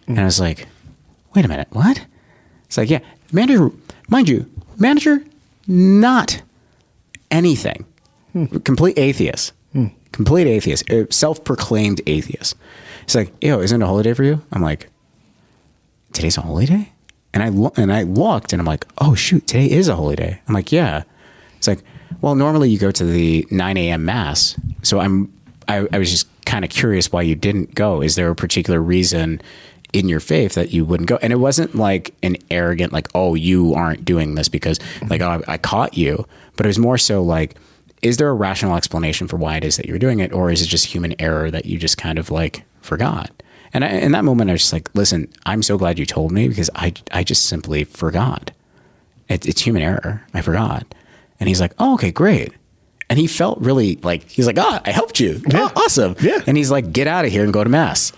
And I was like, "Wait a minute, what?" It's like, "Yeah, manager, mind you, manager, not anything. Complete atheist. Complete atheist. Self-proclaimed atheist." It's like, "Yo, isn't it a holy day for you?" I'm like, "Today's a holy day?" And I looked and I'm like, "Oh shoot, today is a holy day." I'm like, "Yeah." It's like, "Well, normally you go to the 9 a.m. mass. So I was just kind of curious why you didn't go. Is there a particular reason in your faith that you wouldn't go?" And it wasn't like an arrogant, like, "Oh, you aren't doing this because like, oh, I caught you." But it was more so like, is there a rational explanation for why it is that you're doing it? Or is it just human error that you just kind of like forgot? And in that moment, I was just like, "Listen, I'm so glad you told me because I just simply forgot. It's human error. I forgot." And he's like, "Oh, okay, great." And he felt really like, he's like, "Oh, I helped you. Yeah. Oh, awesome." Yeah. And he's like, "Get out of here and go to mass."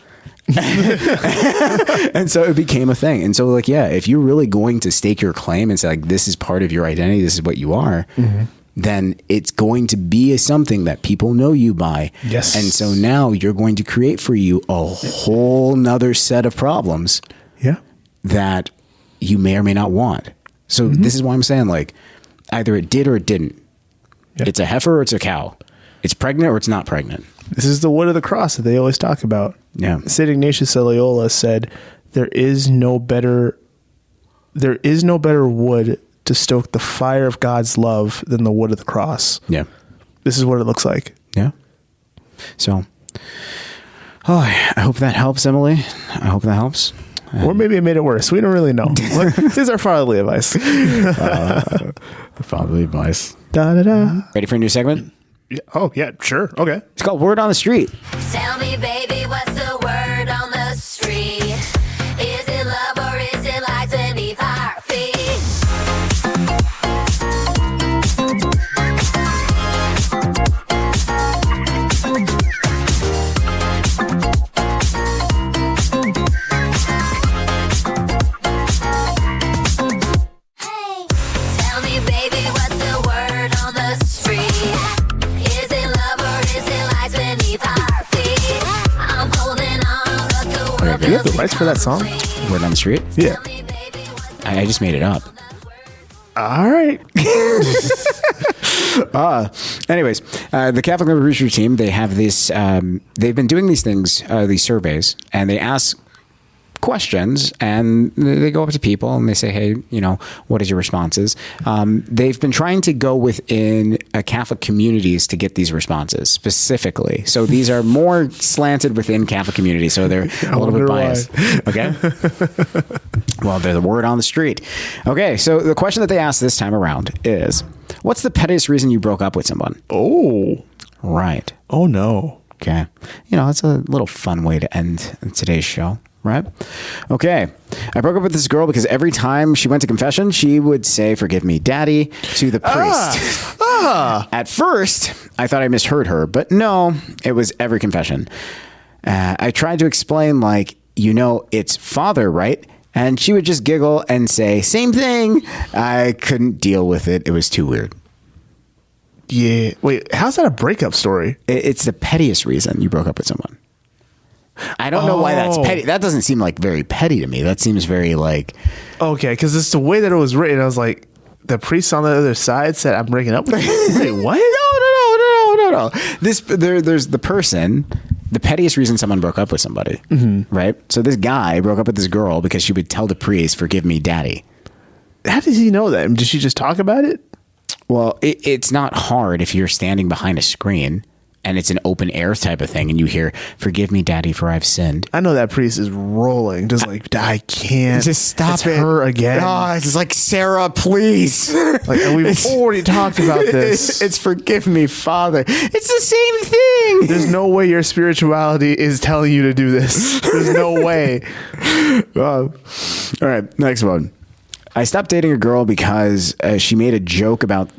And so it became a thing. And so like, yeah, if you're really going to stake your claim and say like, this is part of your identity, this is what you are, then it's going to be something that people know you by. Yes. And so now you're going to create for you a whole nother set of problems that you may or may not want. So this is why I'm saying like, either it did or it didn't. Yep. It's a heifer or it's a cow. It's pregnant or it's not pregnant. This is the wood of the cross that they always talk about. Yeah. St. Ignatius of Loyola said, there is no better wood to stoke the fire of God's love than the wood of the cross. Yeah. This is what it looks like. Yeah. So, I hope that helps, Emily. I hope that helps. Or maybe it made it worse. We don't really know. This is our fatherly advice. Fatherly advice. Da, da, da. Ready for a new segment? Yeah. Oh, yeah, sure. Okay. It's called Word on the Street. Tell me, baby, what's the word on the street? Is it love or is it lies beneath our feet? Hey, tell me, baby, what's the word on the street? Is it love or is it lies beneath our feet? I'm holding on, but the world Do you have the rights for that song? Word on the Street? Yeah. I just made it up. All right. Anyways, the Catholic Member Research Team, they have this, they've been doing these things, these surveys, and they ask questions, and they go up to people and they say, hey, what is your responses? They've been trying to go within Catholic communities to get these responses specifically. So these are more slanted within Catholic communities. So they're a little bit biased. Okay. Well, they're the word on the street. Okay. So the question that they asked this time around is, what's the pettiest reason you broke up with someone? Oh, right. Oh no. Okay. It's a little fun way to end today's show. Right? Okay. I broke up with this girl because every time she went to confession, she would say, forgive me, daddy, to the priest. At first, I thought I misheard her, but no, it was every confession. I tried to explain, it's father, right? And she would just giggle and say, same thing. I couldn't deal with it. It was too weird. Yeah. Wait, how's that a breakup story? It's the pettiest reason you broke up with someone. I don't know why that's petty. That doesn't seem like very petty to me. That seems very okay, because it's the way that it was written. I was like, the priest on the other side said, "I'm breaking up with you." Wait, what? No. There's the person. The pettiest reason someone broke up with somebody, right? So this guy broke up with this girl because she would tell the priest, "Forgive me, daddy." How does he know that? Did she just talk about it? Well, it's not hard if you're standing behind a screen and it's an open air type of thing, and you hear, "Forgive me, daddy, for I've sinned." I know that priest is rolling, just I can't. Just stop it's her again. Oh, it's like, Sarah, please. We've already talked about this. It's forgive me, Father. It's the same thing. There's no way your spirituality is telling you to do this. There's no way. All right, next one. I stopped dating a girl because she made a joke about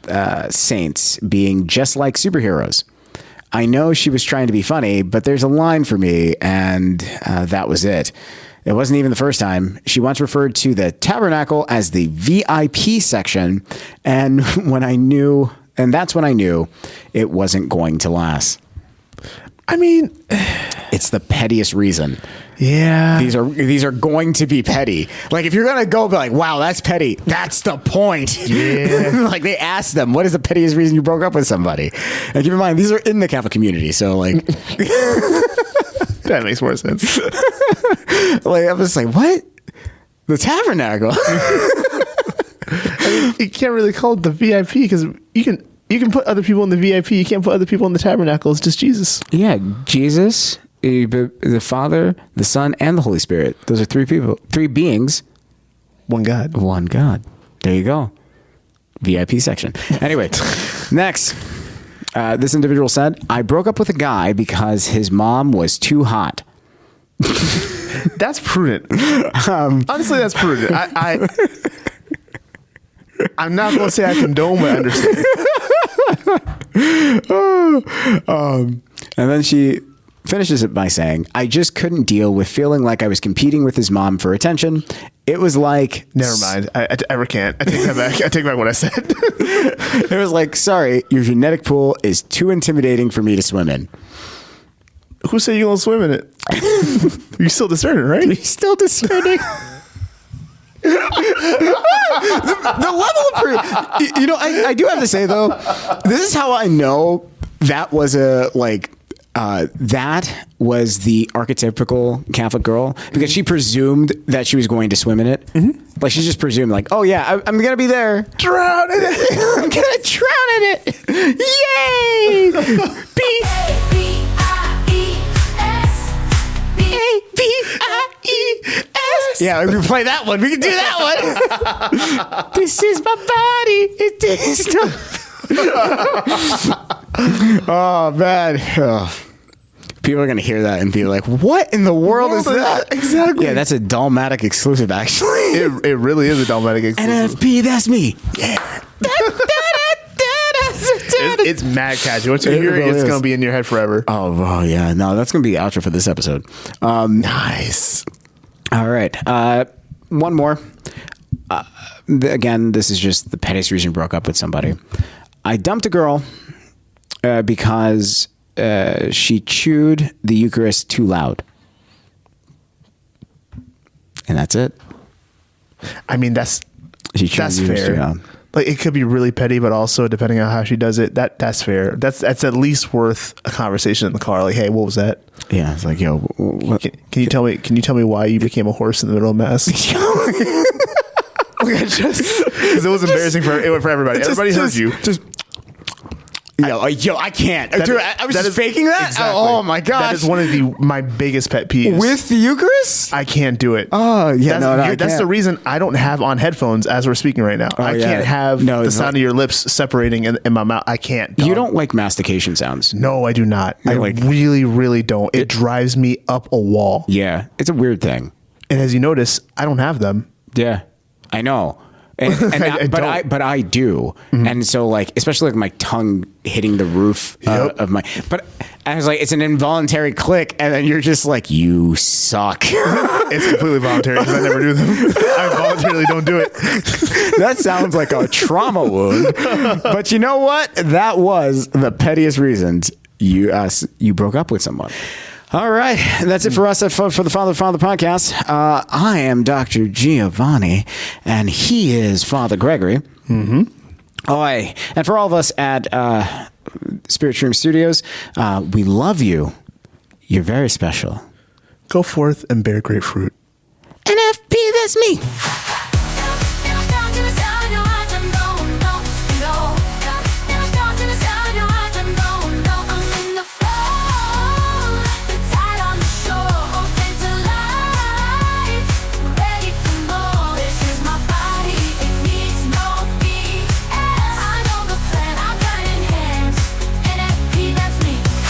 saints being just like superheroes. I know she was trying to be funny, but there's a line for me, and that was it. It wasn't even the first time. She once referred to the tabernacle as the VIP section, and that's when I knew it wasn't going to last. I mean, it's the pettiest reason. Yeah. These are going to be petty. If you're going to go be like, wow, that's petty. That's the point. Yeah. They asked them, what is the pettiest reason you broke up with somebody? And keep in mind, these are in the Catholic community. So that makes more sense. I was like, what? The tabernacle? I mean, you can't really call it the VIP because you can put other people in the VIP. You can't put other people in the tabernacle. It's just Jesus. Yeah. Jesus, the Father, the Son, and the Holy Spirit. Those are three people, three beings. One God. One God. There you go. VIP section. Anyway, next. This individual said, I broke up with a guy because his mom was too hot. That's prudent. Honestly, that's prudent. I'm not going to say I condone, but I understand. And then she finishes it by saying, I just couldn't deal with feeling like I was competing with his mom for attention. It was like... Never mind. I recant. I take that back. I take back what I said. It was like, sorry, your genetic pool is too intimidating for me to swim in. Who said you going to swim in it? You're still discerning, right? You're still discerning. the level of I do have to say though, this is how I know that was that was the archetypical Catholic girl, because she presumed that she was going to swim in it. Mm-hmm. She just presumed oh yeah, I'm gonna be there, drown in it. I'm gonna drown in it. Yay. P-A-B-I-E-S. Yeah, we can play that one. We can do that one. This is my body. It is not. Oh, man. Oh. People are going to hear that and be like, what in the world is that? Exactly. Yeah, that's a DALMATIC exclusive, actually. It really is a DALMATIC exclusive. NFP, that's me. Yeah. It's mad catchy. Once you hear it, it's going to be in your head forever. Oh, yeah. No, that's going to be the outro for this episode. Nice. All right. One more. Again, this is just the pettiest reason you broke up with somebody. I dumped a girl because she chewed the Eucharist too loud. And that's it. I mean, that's fair. like it could be really petty, but also depending on how she does it, that's fair. That's at least worth a conversation in the car. Like, hey, what was that? Yeah, it's like, yo, can you tell me? Can you tell me why you became a horse in the middle of mass? Because it was embarrassing for everybody. Everybody heard you. Yo, I can't. Dude, I was just faking that? Exactly. Oh, my gosh. That is one of my biggest pet peeves. With the Eucharist? I can't do it. Oh, yeah, that's the reason I don't have on headphones as we're speaking right now. I can't have the sound of your lips separating in my mouth. I can't. Dog. You don't like mastication sounds? No, I do not. I really, really don't. It drives me up a wall. Yeah, it's a weird thing. And as you notice, I don't have them. Yeah, I know. But I do, and so like, especially like my tongue hitting the roof of my. But I was like, it's an involuntary click, and then you're just like, you suck. It's completely voluntary because I never do them. I voluntarily don't do it. That sounds like a trauma wound. But you know what? That was the pettiest reasons you broke up with someone. All right. That's it for us for the Father podcast. I am Dr. Giovanni, and he is Father Gregory. Mm-hmm. Oh, and for all of us at Spirit Stream Studios, we love you. You're very special. Go forth and bear great fruit. NFP, that's me.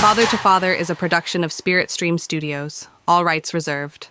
Father to Father is a production of Spirit Stream Studios. All rights reserved.